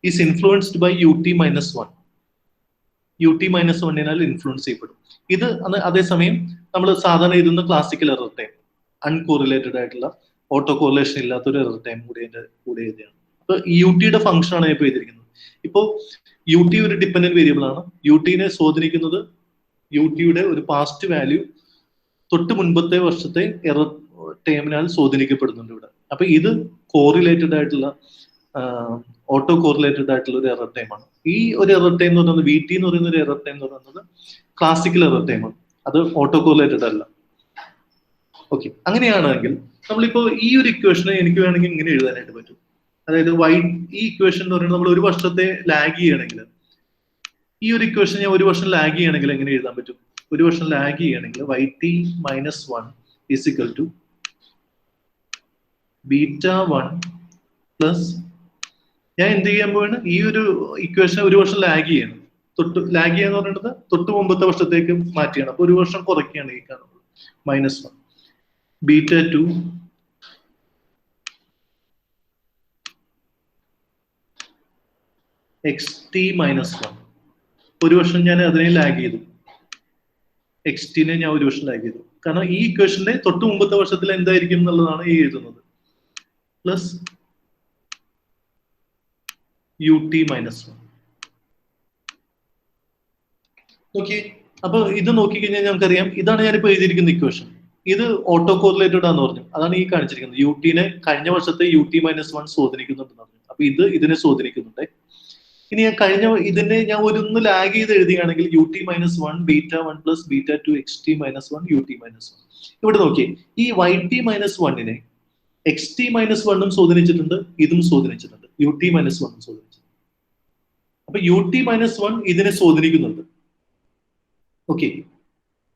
is influenced by UT -1. UT -1 influence ചെയ്യപ്പെടും. ഇത് അതേസമയം നമ്മൾ സാധാരണ എഴുതുന്ന ക്ലാസിക്കൽ എറർ ടൈം, അൺകോറിലേറ്റഡ് ആയിട്ടുള്ള ഓട്ടോ കോറിലേഷൻ ഇല്ലാത്ത ഒരു എറർ ടൈം കൂടി എഴുതിയാണ്. അപ്പൊ UT-യുടെ ഫംഗ്ഷൻ ആണ് ഇപ്പോൾ എഴുതിയിരിക്കുന്നത്. ഇപ്പോ UT ഒരു ഡിപ്പെൻഡന്റ് വേരിയബിൾ ആണ്. UT-നെ സ്വാധീനിക്കുന്നത് UT-യുടെ ഒരു പാസ്റ്റ് വാല്യൂ തൊട്ട് മുൻപത്തെ വർഷത്തെ എറർ ടൈമിനാൽ സ്വാധീനിക്കപ്പെടുന്നുണ്ട് ഇവിടെ. അപ്പൊ ഇത് കോറിലേറ്റഡ് ആയിട്ടുള്ള ഓട്ടോ കോറിലേറ്റഡ് ആയിട്ടുള്ള ഒരു എറർ ടൈമാണ്. ഈ ഒരു എറർ ടൈം എന്ന് പറയുന്നത് VT എന്ന് പറയുന്ന ഒരു എറർ ടൈം എന്ന് പറയുന്നത് ക്ലാസിക്കൽ എറർ ടൈമാണ്, അത് ഓട്ടോ കോറിലേറ്റഡ് അല്ല. ഓക്കെ, അങ്ങനെയാണെങ്കിൽ നമ്മളിപ്പോ ഈ ഒരു ഇക്വേഷനെ എനിക്ക് വേണമെങ്കിൽ ഇങ്ങനെ എഴുതാനായിട്ട് പറ്റും. അതായത് ഈ ഇക്വേഷൻ എന്ന് പറയുന്നത് നമ്മൾ ഒരു വർഷത്തെ ലാഗ് ചെയ്യണമെങ്കിൽ, ഈ ഒരു ഇക്വേഷൻ ഞാൻ ഒരു വർഷം ലാഗ് ചെയ്യണമെങ്കിൽ എങ്ങനെ എഴുതാൻ പറ്റും? ഒരു വർഷം ലാഗ് ചെയ്യണമെങ്കിൽ YT -1 is equal to β1 plus ഞാൻ എന്ത് ചെയ്യാൻ പോവാണ്? ഈ ഒരു ഇക്വേഷൻ ഒരു വർഷം ലാഗ് ചെയ്യണം. ലാഗ് ചെയ്യാന്ന് പറയുന്നത് തൊട്ട് മുമ്പത്തെ വർഷത്തേക്ക് മാറ്റിയാണ്. അപ്പൊ ഒരു വർഷം കുറയ്ക്കുകയാണ് ഈ കാണുന്നത്. -1 β2 xt -1. ഒരു വർഷം ഞാൻ അതിനെ ലാഗ് ചെയ്തു, XT-നെ ഞാൻ ഒരു വർഷം ലാഗ് ചെയ്തു. കാരണം ഈ ഇക്വേഷന്റെ തൊട്ട് മുമ്പത്തെ വർഷത്തിൽ എന്തായിരിക്കും എന്നുള്ളതാണ് ഈ എഴുതുന്നത്. Plus UT -1. ഓക്കെ, അപ്പൊ ഇത് നോക്കിക്കഴിഞ്ഞാൽ നമുക്കറിയാം ഇതാണ് ഞാനിപ്പോ എഴുതിയിരിക്കുന്ന ഇക്വേഷൻ. ഇത് ഓട്ടോ കോറിലേറ്റഡ് ആണെന്ന് പറഞ്ഞു, അതാണ് ഈ കാണിച്ചിരിക്കുന്നത്. UT-നെ കഴിഞ്ഞ വർഷത്തെ UT -1 സ്വാധീനിക്കുന്നുണ്ടെന്ന് പറഞ്ഞു. അപ്പൊ ഇതിനെ സ്വാധീനിക്കുന്നുണ്ട്. ഇനി ഇതിനെ ഞാൻ ഒന്ന് ലാഗ് ചെയ്ത് എഴുതുകയാണെങ്കിൽ UT -1 β1 പ്ലസ് β2 XT -1 UT -1. ഇവിടെ നോക്കിയേ, ഈ YT -1-നെ XT -1-ഉം സ്വാധീനിച്ചിട്ടുണ്ട്, ഇതും സ്വാധീനിച്ചിട്ടുണ്ട്, UT -1-ഉം സ്വാധീനിച്ചിട്ടുണ്ട്. അപ്പൊ UT -1 ഇതിനെ സ്വാധീനിക്കുന്നുണ്ട്. ഓക്കെ,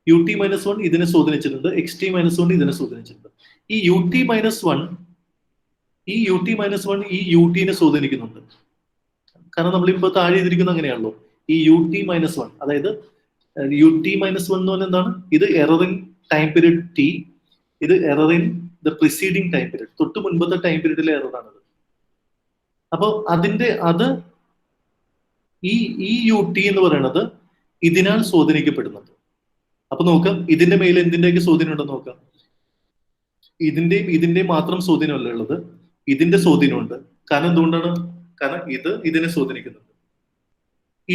UT -1 ഇതിനെ സ്വാധീനിച്ചിട്ടുണ്ട്, XT -1 ഇതിനെ സ്വാധീനിച്ചിട്ടുണ്ട്. ഈ UT -1 ഈ UT-നെ സ്വാധീനിക്കുന്നുണ്ട്. കാരണം നമ്മളിപ്പോ താഴെ ചെയ്തിരിക്കുന്നത് അങ്ങനെയാണല്ലോ. ഈ UT -1, അതായത് UT -1 എന്ന് പറഞ്ഞാൽ എന്താണ്? ഇത് error in time period T, ഇത് error in the preceding time period, തൊട്ട് മുൻപത്തെ ടൈം പീരീഡിലെ എററാണിത്. അപ്പൊ ഈ UT എന്ന് പറയുന്നത് ഇതിനാൽ സ്വാധീനിക്കപ്പെടുന്നുണ്ട്. അപ്പൊ നോക്കാം ഇതിന്റെ മേലെ എന്തിന്റെയൊക്കെ സ്വാധീനം ഉണ്ടെന്ന് നോക്കാം. ഇതിന്റെ മാത്രം സ്വാധീനമല്ല ഉള്ളത്, ഇതിന്റെ സ്വാധീനമുണ്ട്. കാരണം എന്തുകൊണ്ടാണ്? കാരണം ഇത് ഇതിനെ സ്വാധീനിക്കുന്നുണ്ട്,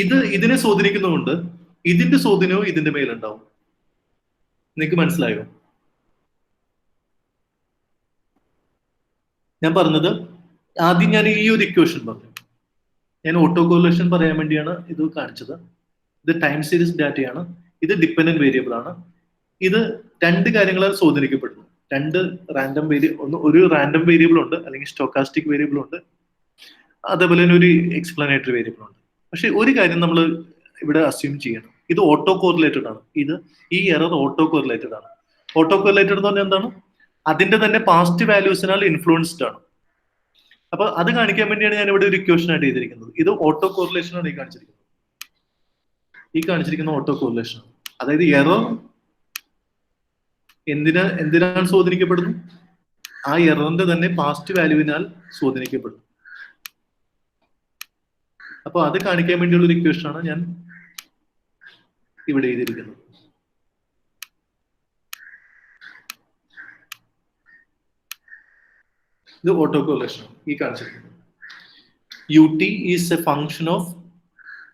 ഇത് ഇതിനെ സ്വാധീനിക്കുന്നതുകൊണ്ട് ഇതിന്റെ സ്വാധീനവും ഇതിന്റെ മേലുണ്ടാവും. നിങ്ങൾക്ക് മനസ്സിലായോ ഞാൻ പറഞ്ഞത്? ആദ്യം ഞാൻ ഈ ഒരു ഇക്വേഷൻ പറഞ്ഞു, ഞാൻ ഓട്ടോ കോറിലേഷൻ പറയാൻ വേണ്ടിയാണ് ഇത് കാണിച്ചത്. ഇത് ടൈം സീരീസ് ഡാറ്റയാണ്, ഇത് ഡിപ്പെൻഡന്റ് വേരിയബിൾ ആണ്. ഇത് രണ്ട് കാര്യങ്ങളാൽ സ്വാധീനിക്കപ്പെടുന്നു. രണ്ട് റാൻഡം ഒരു റാൻഡം വേരിയബിൾ ഉണ്ട്, അല്ലെങ്കിൽ സ്റ്റോക്കാസ്റ്റിക് വേരിയബിൾ ഉണ്ട്, അതേപോലെ തന്നെ ഒരു എക്സ്പ്ലനേറ്ററി വേരിയബിൾ ഉണ്ട്. പക്ഷെ ഒരു കാര്യം നമ്മൾ ഇവിടെ അസ്യൂം ചെയ്യണം, ഇത് ഓട്ടോ കോറിലേറ്റഡ് ആണ്. ഈ എറർ ഓട്ടോ കോറിലേറ്റഡ് ആണ്. ഓട്ടോ കോറിലേറ്റഡ് എന്ന് പറഞ്ഞാൽ എന്താണ്? അതിന്റെ തന്നെ പാസ്റ്റ് വാല്യൂസിനാൽ ഇൻഫ്ലുവൻസ്ഡ് ആണ്. അപ്പൊ അത് കാണിക്കാൻ വേണ്ടിയാണ് ഞാൻ ഇവിടെ ഒരു ഇക്വേഷൻ ആയിട്ട് ചെയ്തിരിക്കുന്നത്. ഇത് ഓട്ടോ കോറിലേഷൻ ആണ് ഈ കാണിച്ചിരിക്കുന്ന ഓട്ടോ കോറിലേഷൻ ആണ്. അതായത് എറർ എന്തിനാണ് സ്വാധീനിക്കപ്പെടുന്നു? ആ എററിന്റെ തന്നെ പാസ്റ്റ് വാല്യൂവിനാൽ സ്വാധീനിക്കപ്പെടുന്നു. അപ്പൊ അത് കാണിക്കാൻ വേണ്ടിയുള്ള ഒരു ഇക്വേഷൻ ആണ് ഞാൻ ഇവിടെ എഴുതിയിരിക്കുന്നത്. ഇത് ഓട്ടോ കോറിലേഷൻ ഈ കാണിച്ചിരിക്കുന്നത്. ut is a function of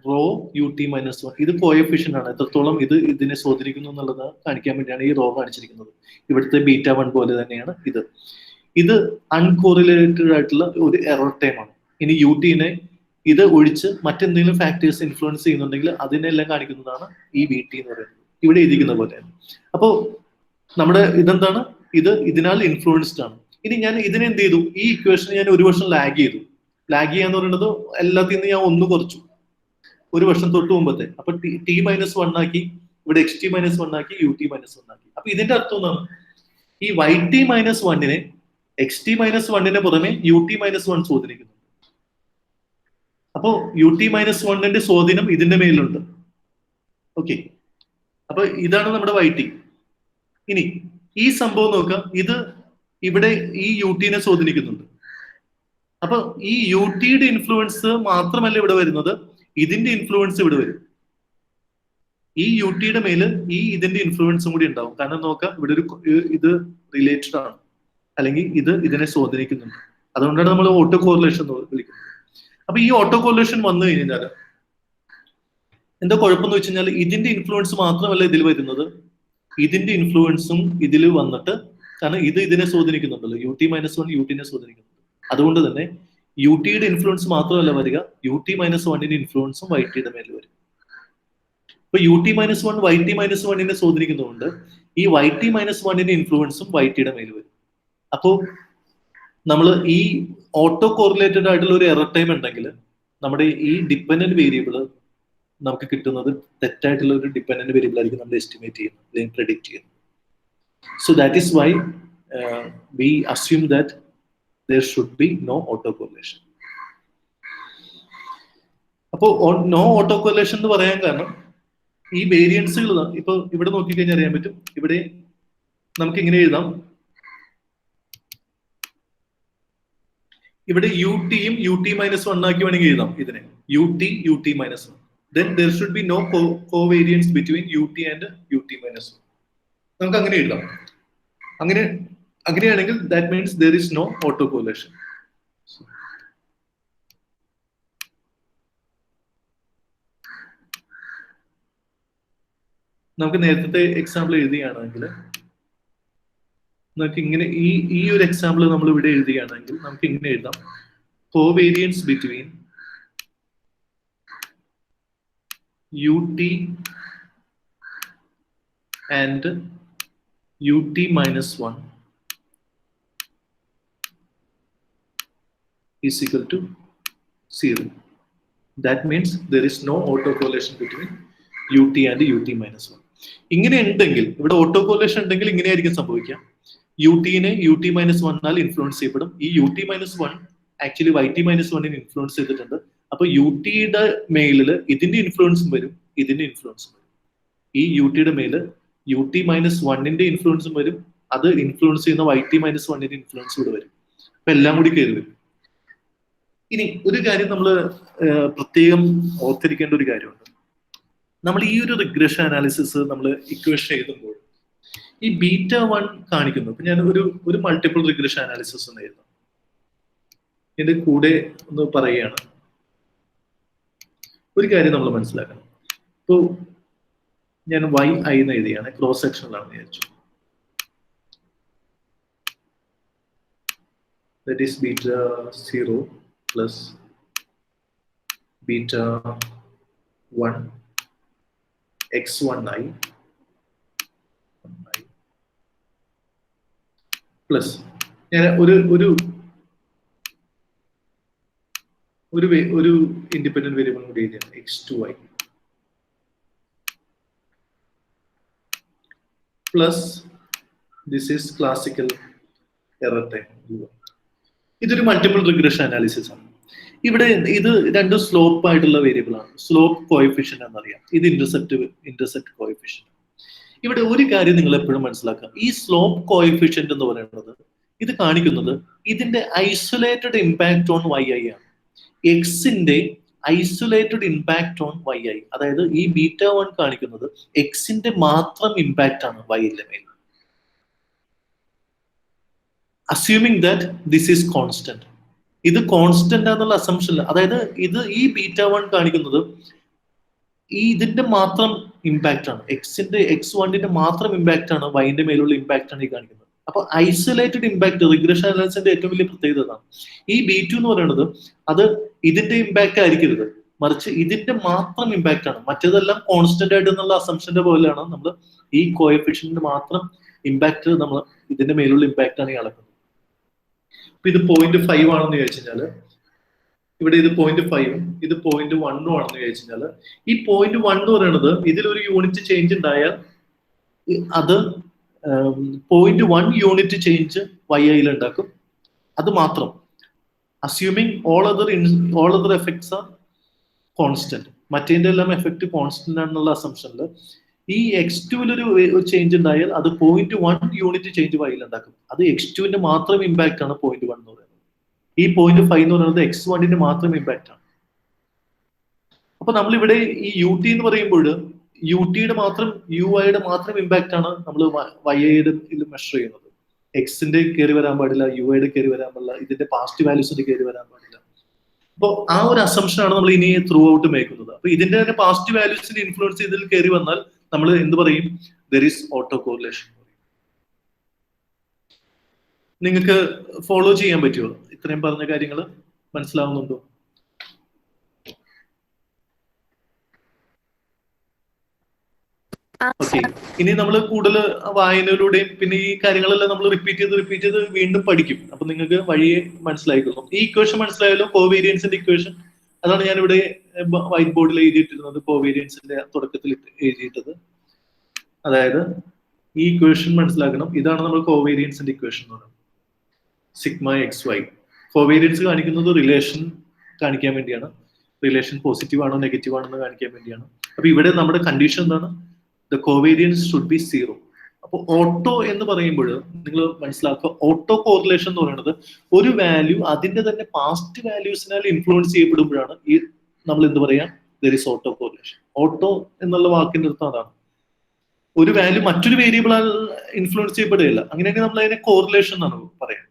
rho ut minus 1. ഇത് കോഎഫിഷ്യന്റ് ആണ്, എത്രത്തോളം ഇത് ഇതിനെ സ്വാധീനിക്കുന്നു എന്നുള്ളത് കാണിക്കാൻ വേണ്ടിയാണ് ഈ റോ കാണിച്ചിരിക്കുന്നത്. ഇവിടുത്തെ β1 പോലെ തന്നെയാണ് ഇത് അൺകോറിലേറ്റഡ് ആയിട്ടുള്ള ഒരു എറർ ടൈം ആണ്. ഇനി ut-നെ ഇത് ഒഴിച്ച് മറ്റെന്തെങ്കിലും ഫാക്ടേഴ്സ് ഇൻഫ്ലുവൻസ് ചെയ്യുന്നുണ്ടെങ്കിൽ അതിനെല്ലാം കാണിക്കുന്നതാണ് ഈ vt എന്ന് പറയുന്നത്, ഇവിടെ എഴുതിക്കുന്ന പോലെയാണ്. അപ്പോൾ നമ്മുടെ ഇതെന്താണ്? ഇതിനാൽ ഇൻഫ്ലുവൻസ്ഡ് ആണ്. ഇനി ഞാൻ ഇതിനെ എന്ത് ചെയ്തു? ഈ ഇക്വേഷൻ ഞാൻ ഒരു വർഷം ലാഗ് ചെയ്തു. ലാഗ് ചെയ്യാന്ന് പറയുന്നത് എല്ലാത്തിൽ നിന്ന് ഞാൻ ഒന്ന് കുറച്ചു, ഒരു വർഷം തൊട്ട് മുമ്പത്തെ. അപ്പൊ t-1 ആക്കി, ഇവിടെ xt-1 ആക്കി, ut-1 ആക്കി. അപ്പൊ ഇതിന്റെ അർത്ഥം എന്താണ്? ഈ yt-1നെ xt-1ന് പുറമെ ut-1 സ്വാധീനിക്കുന്നു. അപ്പോ ut-1ന്റെ സ്വാധീനം ഇതിന്റെ മേലുണ്ട്. ഓക്കെ, അപ്പൊ ഇതാണ് നമ്മുടെ yt. ഇനി ഈ സംഭവം നോക്കാം, ഇത് ഇവിടെ ഈ ut-നെ സ്വാധീനിക്കുന്നുണ്ട്. അപ്പൊ ഈ ut-യുടെ ഇൻഫ്ലുവൻസ് മാത്രമല്ല ഇവിടെ വരുന്നത്, ഇതിന്റെ ഇൻഫ്ലുവൻസ് ഇവിടെ വരും. ഈ ut-യുടെ മേല് ഇതിന്റെ ഇൻഫ്ലുവൻസും കൂടി ഉണ്ടാവും. കാരണം നോക്കാം, ഇവിടെ ഇത് റിലേറ്റഡ് ആണ്, അല്ലെങ്കിൽ ഇതിനെ സ്വാധീനിക്കുന്നുണ്ട്. അതുകൊണ്ടാണ് നമ്മൾ ഓട്ടോ കോറിലേഷൻ എന്ന് വിളിക്കുന്നത്. അപ്പൊ ഈ ഓട്ടോ കോറിലേഷൻ വന്നു കഴിഞ്ഞാൽ എന്താ കുഴപ്പമെന്ന് വെച്ച് കഴിഞ്ഞാൽ, ഇതിന്റെ ഇൻഫ്ലുവൻസ് മാത്രമല്ല ഇതിൽ വരുന്നത്, ഇതിന്റെ ഇൻഫ്ലുവൻസും ഇതിൽ വന്നിട്ട്, കാരണം ഇതിനെ സ്വാധീനിക്കുന്നുണ്ടല്ലോ, ut-1 ut-നെ സ്വാധീനിക്കുന്നുണ്ട്. അതുകൊണ്ട് തന്നെ ut-യുടെ ഇൻഫ്ലുവൻസ് മാത്രമല്ല വരിക, ut-1ന്റെ ഇൻഫ്ലുവൻസും yt-യുടെ മേൽ വരും. ഇപ്പൊ ut-1 yt-1നെ സ്വാധീനിക്കുന്നതുകൊണ്ട് ഈ yt-1ന്റെ ഇൻഫ്ലുവൻസും yt-യുടെ മേൽ വരും. അപ്പോ നമ്മൾ ഈ ഓട്ടോ കോറിലേറ്റഡ് ആയിട്ടുള്ള ഒരു എറർ ടൈം ഉണ്ടെങ്കിൽ നമ്മുടെ ഈ ഡിപ്പെൻഡന്റ് വേരിയബിൾ നമുക്ക് കിട്ടുന്നത് തെറ്റായിട്ടുള്ള ഒരു ഡിപ്പെൻഡന്റ് വേരിയബിൾ ആയിരിക്കും നമ്മൾ എസ്റ്റിമേറ്റ് ചെയ്യുന്നത്, അല്ലെങ്കിൽ പ്രെഡിക്റ്റ് ചെയ്യുന്നത്. So that is why we assume that there should be no auto correlation. അപ്പോൾ നോ ഓട്ടോ കോറിലേഷൻ എന്ന് പറയാൻ കാരണം ഈ വേരിയൻസുകൾ ഇപ്പൊ ഇവിടെ നോക്കിക്കഴിഞ്ഞാൽ അറിയാൻ പറ്റും. ഇവിടെ നമുക്ക് ഇങ്ങനെ എഴുതാം, ഇവിടെ ut-യും ut-1 ആക്കി വേണമെങ്കിൽ എഴുതാം ഇതിനെ, ut-1. Then there should be no covariance between ut and ut-1. നമുക്ക് അങ്ങനെ എഴുതാം. അങ്ങനെയാണെങ്കിൽ that means there is no auto correlation. നമുക്ക് നേരത്തെ എക്സാമ്പിൾ എഴുതുകയാണെങ്കിൽ നമുക്ക് ഇങ്ങനെ ഈ ഒരു എക്സാമ്പിൾ നമ്മൾ ഇവിടെ എഴുതുകയാണെങ്കിൽ നമുക്ക് ഇങ്ങനെ എഴുതാം, covariance between ut and ut-1 is equal to 0. That means there is no auto correlation between ut and ut-1. ഇങ്ങനെ ഉണ്ടെങ്കിൽ, ഇവിടെ ഓട്ടോ കോറിലേഷൻ ഉണ്ടെങ്കിൽ ഇങ്ങനെയായിരിക്കും സംഭവിക്കുക. ut-നെ ut-1 ഇൻഫ്ലുവൻസ് ചെയ്യപ്പെടും. ഈ ut-1 ആക്ച്വലി yt-1നെ ഇൻഫ്ലുവൻസ് ചെയ്തിട്ടുണ്ട്. അപ്പൊ ut-യുടെ മേലില് ഇതിന്റെ ഇൻഫ്ലുവൻസും വരും, ഇതിന്റെ ഇൻഫ്ലുവൻസും വരും. ഈ ut-യുടെ മേല് ut-1ന്റെ ഇൻഫ്ലുവൻസും വരും, അത് ഇൻഫ്ലുവൻസ് ചെയ്യുന്ന yt-1ന്റെ ഇൻഫ്ലുവൻസ് കൂടെ വരും. അപ്പൊ എല്ലാം കൂടി കയറി വരും. ഇനി ഒരു കാര്യം നമ്മൾ പ്രത്യേകം ഓർത്തിരിക്കേണ്ട ഒരു കാര്യമുണ്ട്. നമ്മൾ ഈ ഒരു റിഗ്രഷൻ അനാലിസിസ് നമ്മൾ ഇക്വേഷൻ എഴുതുമ്പോൾ ഈ ബീറ്റ 1 കാണിക്കുന്നു. ഇപ്പൊ ഞാൻ ഒരു മൾട്ടിപ്പിൾ റിഗ്രഷൻ അനാലിസിസ് എന്ന് എഴുതാം. ഇതിന്റെ കൂടെ ഒന്ന് പറയുകയാണ്. ഒരു കാര്യം നമ്മൾ മനസ്സിലാക്കണം. ഇപ്പോ ഞാൻ YI എന്ന് എഴുതിയാണ്, ക്രോസ് സെക്ഷനിലാണെന്ന് വിചാരിച്ചു. That is beta 0 plus beta 1 x1i plus ഞാൻ ഒരു ഇൻഡിപെൻഡന്റ് വേരിയബിൾ കൂടി എഴുതിയാണ്, x2i plus this is classical error time. ഇതൊരു മൾട്ടിപ്പിൾ റിഗ്രഷൻ അനാലിസിസ് ആണ്. ഇവിടെ ഇത് രണ്ട് സ്ലോപ്പ് ആയിട്ടുള്ള വേരിയബിൾ ആണ്. സ്ലോപ്പ് കോഎഫിഷ്യന്റ് എന്നറിയാം. ഇത് ഇന്റർസെപ്റ്റ് കോഎഫിഷ്യന്റ്. ഇവിടെ ഒരു കാര്യം നിങ്ങൾ എപ്പോഴും മനസ്സിലാക്കുക, ഈ സ്ലോപ്പ് കോഎഫിഷ്യന്റ് എന്ന് പറയുന്നത് ഇത് കാണിക്കുന്നത് ഇതിന്റെ ഐസൊലേറ്റഡ് ഇമ്പാക്ട് ഓൺ YI ആണ്. എക്സിന്റെ ഐസൊലേറ്റഡ് ഇമ്പാക്ട് ഓൺ YI, അതായത് ഈ ബീറ്റ 1 കാണിക്കുന്നത് എക്സിന്റെ മാത്രം ഇമ്പാക്ട് ആണ് YIന്റെ മേൽ. Assuming that this is constant. ഇത് കോൺസ്റ്റന്റ് ആണെന്നുള്ള അസംഷൻ, അതായത് ഈ ബീറ്റ 1 കാണിക്കുന്നത് ഇതിന്റെ മാത്രം ഇമ്പാക്ട് ആണ്, x1ന്റെ മാത്രം ഇമ്പാക്ട് ആണ്, Yന്റെ മേലുള്ള ഇമ്പാക്ട് ആണ് ഈ കാണിക്കുന്നത്. അപ്പൊ ഐസൊലേറ്റഡ് ഇമ്പാക്ട് റിഗ്രഷൻ അനാലിസിസിന്റെ ഏറ്റവും വലിയ പ്രത്യേകത ആണ്. ഈ B2 എന്ന് പറയുന്നത് അത് ഇതിന്റെ ഇമ്പാക്ട് ആയിരിക്കരുത്, മറിച്ച് ഇതിന്റെ മാത്രം ഇമ്പാക്ട് ആണ്. മറ്റേതെല്ലാം കോൺസ്റ്റന്റ് ആയിട്ട് എന്നുള്ള അസംഷന്റെ പോലെയാണ് നമ്മൾ ഈ കോഎഫിഷ്യന്റിന്റെ മാത്രം ഇമ്പാക്ട്, നമ്മൾ ഇതിന്റെ മേലുള്ള ഇമ്പാക്ട് ആണ് ഈ അളക്കുന്നത്. അപ്പൊ ഇത് 0.5 ആണെന്ന് ചോദിച്ചു കഴിഞ്ഞാല് ഇവിടെ ഇത് 0.5 ഇത് 0.1 ആണെന്ന് ചോദിച്ചു കഴിഞ്ഞാല് ഈ 0.1 എന്ന് പറയുന്നത് ഇതിലൊരു യൂണിറ്റ് ചേഞ്ച് ഉണ്ടായാൽ അത് 0.1 യൂണിറ്റ് ചേഞ്ച് YIയിൽ ഉണ്ടാക്കും. അത് മാത്രം, assuming all other effects are constant. മറ്റേതിന്റെ എല്ലാം എഫക്ട് കോൺസ്റ്റന്റ് ആണെന്നുള്ള അസംഷനിൽ ഈ x2 ചേഞ്ച് ഉണ്ടായാൽ അത് 0.1 യൂണിറ്റ് ചേഞ്ച് YIയിൽ ഉണ്ടാക്കും. അത് x2ന്റെ മാത്രം ഇമ്പാക്ട് ആണ് 0.1 എന്ന് പറയുന്നത്. ഈ 0.5 എന്ന് പറയുന്നത് x1ന്റെ മാത്രം ഇമ്പാക്ട് ആണ്. അപ്പൊ നമ്മളിവിടെ ഈ UT എന്ന് പറയുമ്പോൾ UTയുടെ മാത്രം UIയുടെ മാത്രം ഇമ്പാക്ട് ആണ് നമ്മൾ YIയുടെ മെഷർ ചെയ്യുന്നത്. എക്സിന്റെ കയറി വരാൻ പാടില്ല, UIയുടെ കയറി വരാൻ പാടില്ല, ഇതിന്റെ പാസ്റ്റ് വാല്യൂസിന്റെ കയറി വരാൻ പാടില്ല. അപ്പോൾ ആ ഒരു അസംഷൻ ആണ് നമ്മൾ ഇനി ത്രൂ ഔട്ട് മേക്കുന്നത്. അപ്പൊ ഇതിന്റെ തന്നെ പാസ്റ്റ് വാല്യൂസിന്റെ ഇൻഫ്ലുവൻസ് ഇതിൽ കയറി വന്നാൽ നമ്മൾ എന്ത് പറയും? There is auto correlation. നിങ്ങൾക്ക് ഫോളോ ചെയ്യാൻ പറ്റുമോ? ഇത്രയും പറഞ്ഞ കാര്യങ്ങൾ മനസ്സിലാവുന്നുണ്ടോ? ഓക്കെ, ഇനി നമ്മൾ കൂടുതൽ വായനയിലൂടെയും പിന്നെ ഈ കാര്യങ്ങളെല്ലാം നമ്മൾ റിപ്പീറ്റ് ചെയ്ത് വീണ്ടും പഠിക്കും. അപ്പൊ നിങ്ങൾക്ക് വഴിയെ മനസ്സിലായിക്കൊള്ളും. ഈ ഇക്വേഷൻ മനസ്സിലായല്ലോ, കോവേരിയൻസിന്റെ ഇക്വേഷൻ. അതാണ് ഞാനിവിടെ വൈറ്റ് ബോർഡിൽ എഴുതിയിട്ടിരുന്നത്, കോവേരിയൻസിന്റെ തുടക്കത്തിൽ എഴുതിയിട്ടത്. അതായത് ഈ ഇക്വേഷൻ മനസ്സിലാക്കണം. ഇതാണ് നമ്മൾ കോവേരിയൻസിന്റെ ഇക്വേഷൻ എന്ന് പറയുന്നത്. സിഗ്മ XY കോവേരിയൻസ് കാണിക്കുന്നത് റിലേഷൻ കാണിക്കാൻ വേണ്ടിയാണ്. റിലേഷൻ പോസിറ്റീവ് ആണോ നെഗറ്റീവ് ആണോ എന്ന് കാണിക്കാൻ വേണ്ടിയാണ്. അപ്പൊ ഇവിടെ നമ്മുടെ കണ്ടീഷൻ എന്താണ്? The covariance should be 0. അപ്പോൾ ഓട്ടോ എന്ന് പറയുമ്പോൾ നിങ്ങൾ മനസ്സിലാക്കുക, ഓട്ടോ കോറിലേഷൻ എന്ന് പറയുന്നത് ഒരു വാല്യൂ അതിന്റെ തന്നെ പാസ്റ്റ് വാല്യൂസിനാൽ ഇൻഫ്ലുവൻസ് ചെയ്യപ്പെടുമ്പോഴാണ് ഈ നമ്മൾ എന്ത് പറയാ, there is auto correlation. Auto എന്നുള്ള വാക്കിന്റെ അർത്ഥം അതാണ്. ഒരു വാല്യൂ മറ്റൊരു വേരിയബിളാൽ ഇൻഫ്ലുവൻസ് ചെയ്യപ്പെടുകയില്ല. അങ്ങനെയാണെങ്കിൽ നമ്മൾ അതിനെ കോറിലേഷൻ എന്നാണ് പറയാം.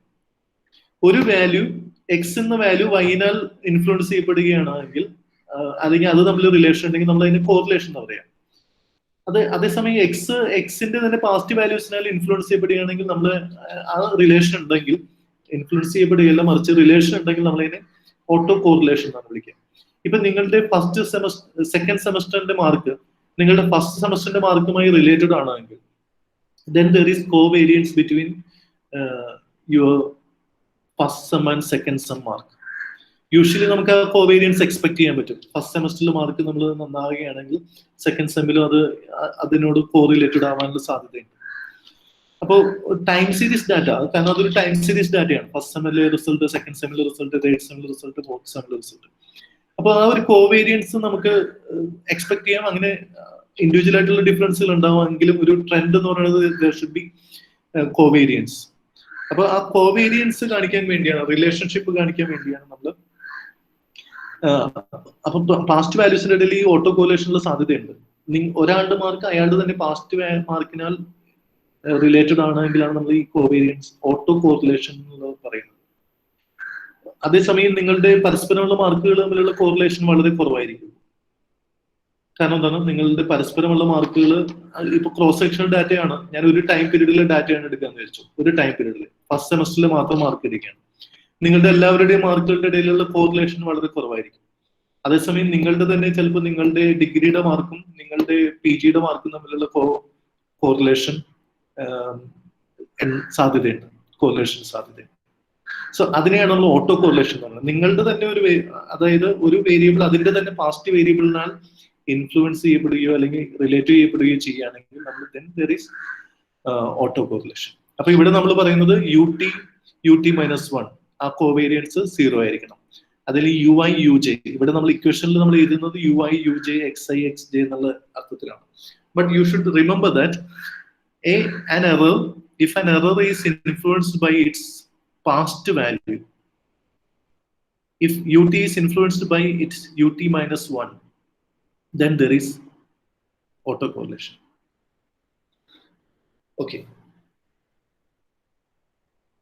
ഒരു വാല്യൂ എക്സ് എന്ന വാല്യൂ വൈനാൽ ഇൻഫ്ലുവൻസ് ചെയ്യപ്പെടുകയാണെങ്കിൽ അല്ലെങ്കിൽ അത് തമ്മിൽ റിലേഷൻ ഉണ്ടെങ്കിൽ നമ്മൾ അതിനെ കോറിലേഷൻ എന്ന് പറയാം. അതേസമയം എക്സിന്റെ തന്നെ പാസ്റ്റ് വാല്യൂസിനാൽ ഇൻഫ്ലുവൻസ് ചെയ്യപ്പെടുകയാണെങ്കിൽ നമ്മൾ ആ റിലേഷൻ ഉണ്ടെങ്കിൽ ഇൻഫ്ലുവൻസ് ചെയ്യപ്പെടുകയല്ല, മറിച്ച് റിലേഷൻ ഉണ്ടെങ്കിൽ നമ്മൾ അതിനെ ഓട്ടോ കോറിലേഷൻ എന്നാണ് വിളിക്കുക. ഇപ്പൊ നിങ്ങളുടെ സെക്കൻഡ് സെമസ്റ്ററിന്റെ മാർക്ക് നിങ്ങളുടെ ഫസ്റ്റ് സെമസ്റ്ററിന്റെ മാർക്കുമായി റിലേറ്റഡ് ആണെങ്കിൽ then there is covariance between your first sem and second sem mark. Usually നമുക്ക് ആ കോവേരിയൻസ് എക്സ്പെക്ട് ചെയ്യാൻ പറ്റും. ഫസ്റ്റ് സെമസ്റ്ററിൽ മാർക്ക് നമ്മൾ നന്നാവുകയാണെങ്കിൽ സെക്കൻഡ് സെമ്മിലും അതിനോട് കോറിലേറ്റഡ് ആവാനുള്ള സാധ്യതയുണ്ട്. അപ്പോൾ ടൈം സീരീസ് ഡാറ്റ, കാരണം അതൊരു ടൈം സീരീസ് ഡാറ്റയാണ്. ഫസ്റ്റ് സെമ്മിലെ റിസൾട്ട്, സെക്കൻഡ് സെമ്മിലെ റിസൾട്ട്, തേർഡ് സെമ്മിലെ റിസൾട്ട്, ഫോർത്ത് സെമ്മിലെ റിസൾട്ട്. അപ്പോൾ ആ ഒരു കോവേരിയൻസ് നമുക്ക് എക്സ്പെക്ട് ചെയ്യാം. അങ്ങനെ ഇൻഡിവിജ്വൽ ആയിട്ടുള്ള ഡിഫറൻസുകൾ ഉണ്ടാവുമെങ്കിലും ഒരു ട്രെൻഡ് എന്ന് പറയുന്നത് there should be കോവേരിയൻസ്. അപ്പൊ ആ കോവേരിയൻസ് കാണിക്കാൻ വേണ്ടിയാണ്, റിലേഷൻഷിപ്പ് കാണിക്കാൻ വേണ്ടിയാണ് നമ്മൾ അപ്പൊ പാസ്റ്റ് വാല്യൂസിന്റെ ഇടയിൽ ഈ ഓട്ടോ കോറിലേഷനുള്ള സാധ്യതയുണ്ട്. ഒരാളുടെ മാർക്ക് അയാളുടെ തന്നെ പാസ്റ്റ് മാർക്കിനാൽ റിലേറ്റഡ് ആണെങ്കിലാണ് നമ്മൾ ഈ കോവേരിയൻസ് ഓട്ടോ കോറിലേഷൻ എന്നുള്ളത് പറയുന്നത്. അതേസമയം നിങ്ങളുടെ പരസ്പരമുള്ള മാർക്കുകൾ തമ്മിലുള്ള കോറിലേഷൻ വളരെ കുറവായിരിക്കും. കാരണം എന്താണ്, നിങ്ങളുടെ പരസ്പരമുള്ള മാർക്കുകൾ ഇപ്പൊ ക്രോസ് സെക്ഷണൽ ഡാറ്റയാണ്, ഞാൻ ഒരു ടൈം പീരീഡിലെ ഡാറ്റയാണ് എടുക്കാന്ന് വിചാരിച്ചു. ഒരു ടൈം പീരീഡിൽ ഫസ്റ്റ് സെമസ്റ്ററിൽ മാത്രം മാർക്ക് എടുക്കുകയാണ്. നിങ്ങളുടെ എല്ലാവരുടെയും മാർക്കുകളുടെ ഇടയിലുള്ള കോറിലേഷൻ വളരെ കുറവായിരിക്കും. അതേസമയം നിങ്ങളുടെ തന്നെ ചിലപ്പോൾ നിങ്ങളുടെ ഡിഗ്രിയുടെ മാർക്കും നിങ്ങളുടെ പി ജിയുടെ മാർക്കും തമ്മിലുള്ള കോറിലേഷൻ സാധ്യതയുണ്ട്, കോറിലേഷൻ സാധ്യതയുണ്ട്. സോ അതിനെയാണ് നമ്മൾ ഓട്ടോ കോറിലേഷൻ എന്ന് പറയുന്നത്. നിങ്ങളുടെ തന്നെ ഒരു അതായത് ഒരു വേരിയബിൾ അതിന്റെ തന്നെ പാസ്റ്റ് വേരിയബിളിനാൽ ഇൻഫ്ലുവൻസ് ചെയ്യപ്പെടുകയോ അല്ലെങ്കിൽ റിലേറ്റ് ചെയ്യപ്പെടുകയോ ചെയ്യുകയാണെങ്കിൽ നമ്മൾ then there is auto correlation. അപ്പൊ ഇവിടെ നമ്മൾ പറയുന്നത് യു ടി -1 ആ കോവേരിയൻസ് 0 ആയിരിക്കണം. അതിൽ UI UJ ഇവിടെ നമ്മൾ ഇക്വേഷനിൽ നമ്മൾ എഴുതുന്നത് UI UJ XI XJ എന്നുള്ള അർത്ഥത്തിലാണ്. But you should remember that an error, if an error is influenced by its past value, if UT is influenced by its UT -1, then there is autocorrelation. Okay.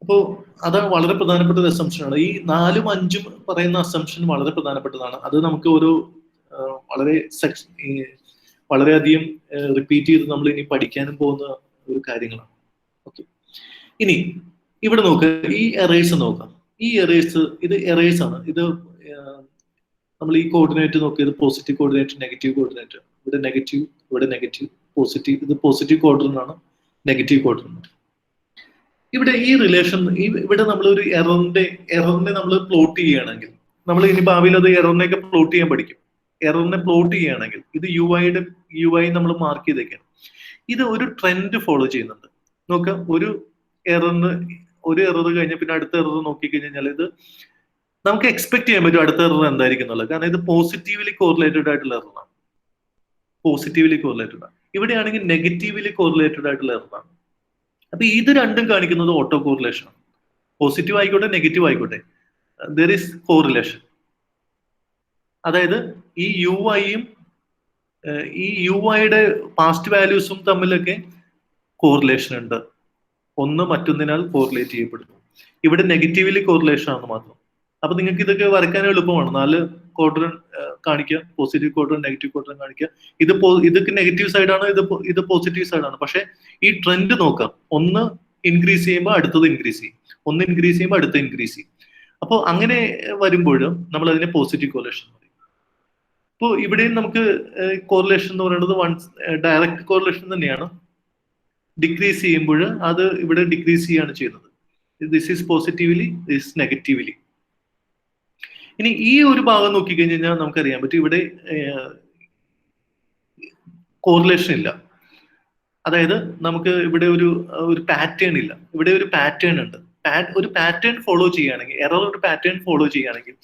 അപ്പോൾ അതാണ് വളരെ പ്രധാനപ്പെട്ട ഒരു അസംഷനാണ്. ഈ 4ഉം 5ഉം പറയുന്ന assumption വളരെ പ്രധാനപ്പെട്ടതാണ്. അത് നമുക്ക് ഒരു വളരെയധികം റിപ്പീറ്റ് ചെയ്ത് നമ്മൾ ഇനി പഠിക്കാനും പോകുന്ന ഒരു കാര്യങ്ങളാണ്. ഓക്കെ, ഇനി ഇവിടെ നോക്കുക, ഈ എറേഴ്സ് നോക്കാം. ഈ എറേഴ്സ്, ഇത് എറേഴ്സ് ആണ്. ഇത് നമ്മൾ ഈ കോർഡിനേറ്റ് നോക്കുക, ഇത് പോസിറ്റീവ് കോർഡിനേറ്റ്, നെഗറ്റീവ് കോർഡിനേറ്റ്. ഇവിടെ നെഗറ്റീവ്, ഇവിടെ നെഗറ്റീവ്, പോസിറ്റീവ്. ഇത് പോസിറ്റീവ് കോർഡിനാണ്, നെഗറ്റീവ് കോർഡിനാണ്. ഇവിടെ ഈ റിലേഷൻ, ഇവിടെ നമ്മൾ ഒരു എററിനെ നമ്മൾ പ്ലോട്ട് ചെയ്യുകയാണെങ്കിൽ, നമ്മൾ ഇനി ഭാവിയിൽ അത് എററിനെയൊക്കെ പ്ലോട്ട് ചെയ്യാൻ പഠിക്കും. എററിനെ പ്ലോട്ട് ചെയ്യുകയാണെങ്കിൽ ഇത് UI നമ്മൾ മാർക്ക് ചെയ്തേക്കാണ്. ഇത് ഒരു ട്രെൻഡ് ഫോളോ ചെയ്യുന്നുണ്ട്. നോക്കാം, ഒരു എറർ കഴിഞ്ഞ പിന്നെ അടുത്ത എറർ നോക്കിക്കഴിഞ്ഞാൽ ഇത് നമുക്ക് എക്സ്പെക്ട് ചെയ്യാൻ പറ്റും അടുത്ത എറർ എന്തായിരിക്കും എന്നുള്ളത്. കാരണം ഇത് പോസിറ്റീവ്ലി കോറിലേറ്റഡ് ആയിട്ടുള്ള എററാണ്. പോസിറ്റീവ്ലി കോറിലേറ്റഡ് ആണ്. ഇവിടെയാണെങ്കിൽ നെഗറ്റീവ്ലി കോറിലേറ്റഡ് ആയിട്ടുള്ള എററാണ്. അപ്പൊ ഇത് രണ്ടും കാണിക്കുന്നത് ഓട്ടോ കോറിലേഷൻ ആണ്. പോസിറ്റീവ് ആയിക്കോട്ടെ നെഗറ്റീവ് ആയിക്കോട്ടെ, ദർ ഈസ് കോറിലേഷൻ. അതായത് ഈ യുടെ പാസ്റ്റ് വാല്യൂസും തമ്മിലൊക്കെ കോറിലേഷൻ ഉണ്ട്. ഒന്ന് മറ്റൊന്നിനാൽ കോറിലേറ്റ് ചെയ്യപ്പെടുന്നു. ഇവിടെ നെഗറ്റീവ്ലി കോറിലേഷൻ ആണ് മാത്രം. അപ്പൊ നിങ്ങൾക്ക് ഇതൊക്കെ വരയ്ക്കാൻ എളുപ്പമാണ്. 4 ക്വാഡ്രൻ കാണിക്കുക, പോസിറ്റീവ് ക്വാഡ്രൻ, നെഗറ്റീവ് ക്വാഡ്രൻ കാണിക്കുക. ഇതൊക്കെ നെഗറ്റീവ് സൈഡാണ്, ഇത് പോസിറ്റീവ് സൈഡാണ്. പക്ഷെ ഈ ട്രെൻഡ് നോക്കാം, ഒന്ന് ഇൻക്രീസ് ചെയ്യുമ്പോൾ അടുത്തത് ഇൻക്രീസ് ചെയ്യും, ഒന്ന് ഇൻക്രീസ് ചെയ്യുമ്പോൾ അടുത്ത ഇൻക്രീസ് ചെയ്യും. അപ്പോൾ അങ്ങനെ വരുമ്പോഴും നമ്മൾ അതിനെ പോസിറ്റീവ് കോറിലേഷൻ പറയും. ഇപ്പോൾ ഇവിടെയും നമുക്ക് കോറിലേഷൻ എന്ന് പറയുന്നത് ഡയറക്റ്റ് കോറിലേഷൻ തന്നെയാണ്. ഡിക്രീസ് ചെയ്യുമ്പോൾ അത് ഇവിടെ ഡിക്രീസ് ചെയ്യാണ് ചെയ്യുന്നത്. This is positively, this negatively. ഇനി ഈ ഒരു ഭാഗം നോക്കിക്കഴിഞ്ഞാൽ നമുക്കറിയാൻ പറ്റും ഇവിടെ കോറിലേഷൻ ഇല്ല. അതായത് നമുക്ക് ഇവിടെ ഒരു പാറ്റേൺ ഇല്ല. ഇവിടെ ഒരു പാറ്റേൺ ഉണ്ട്. ഒരു പാറ്റേൺ ഫോളോ ചെയ്യുകയാണെങ്കിൽ, എറർ ഒരു പാറ്റേൺ ഫോളോ ചെയ്യുകയാണെങ്കിൽ,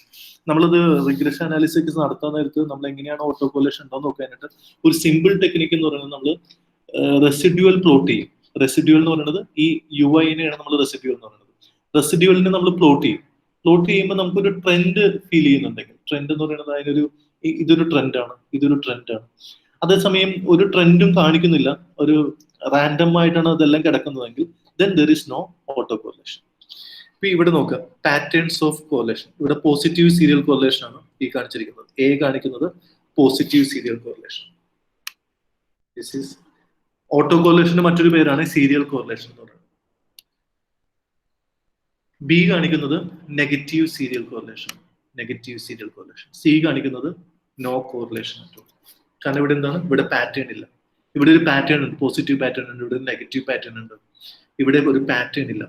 നമ്മളത് റിഗ്രഷൻ അനാലിസിസ് നടത്താൻ നേരത്ത് നമ്മൾ എങ്ങനെയാണ് ഓട്ടോ കോറിലേഷൻ ഉണ്ടോ നോക്കാനായിട്ട് ഒരു സിമ്പിൾ ടെക്നിക്ക് എന്ന് പറയുന്നത് നമ്മൾ റെസിഡ്യൂവൽ പ്ലോട്ട് ചെയ്യും. റെസിഡ്യൂവൽ എന്ന് പറയുന്നത് ഈ UIനെയാണ് നമ്മൾ റെസിഡ്യൂവൽ എന്ന് പറയുന്നത്. റെസിഡ്യൂവലിനെ നമ്മൾ പ്ലോട്ട് ചെയ്യും. പ്ലോട്ട് ചെയ്യുമ്പോൾ നമുക്കൊരു ട്രെൻഡ് ഫീൽ ചെയ്യുന്നുണ്ടെങ്കിൽ, ട്രെൻഡ് എന്ന് പറയുന്നത് അതിനൊരു ഇതൊരു ട്രെൻഡാണ്, ഇതൊരു ട്രെൻഡാണ്. അതേസമയം ഒരു ട്രെൻഡും കാണിക്കുന്നില്ല, ഒരു റാൻഡം ആയിട്ടാണ് അതെല്ലാം കിടക്കുന്നതെങ്കിൽ then there is no auto correlation. ഇപ്പൊ ഇവിടെ നോക്കുക, പാറ്റേൺസ് ഓഫ് കോറിലേഷൻ. ഇവിടെ പോസിറ്റീവ് സീരിയൽ കോറിലേഷൻ ആണ് ഈ കാണിച്ചിരിക്കുന്നത്. എ കാണിക്കുന്നത് positive serial correlation. This is auto കോറിലേഷന്റെ മറ്റൊരു പേരാണ് സീരിയൽ കോറിലേഷൻ എന്ന് പറയുന്നത്. ബി കാണിക്കുന്നത് negative serial correlation, negative serial correlation. C കാണിക്കുന്നത് നോ കോറിലേഷൻ അറ്റ് ഓൾ. കാരണം ഇവിടെ എന്താണ്, ഇവിടെ പാറ്റേൺ ഇല്ല. ഇവിടെ ഒരു പാറ്റേൺ ഉണ്ട്, പോസിറ്റീവ് പാറ്റേൺ ഉണ്ട്, ഇവിടെ നെഗറ്റീവ് പാറ്റേൺ ഉണ്ട്. ഇവിടെ ഒരു പാറ്റേൺ ഇല്ല.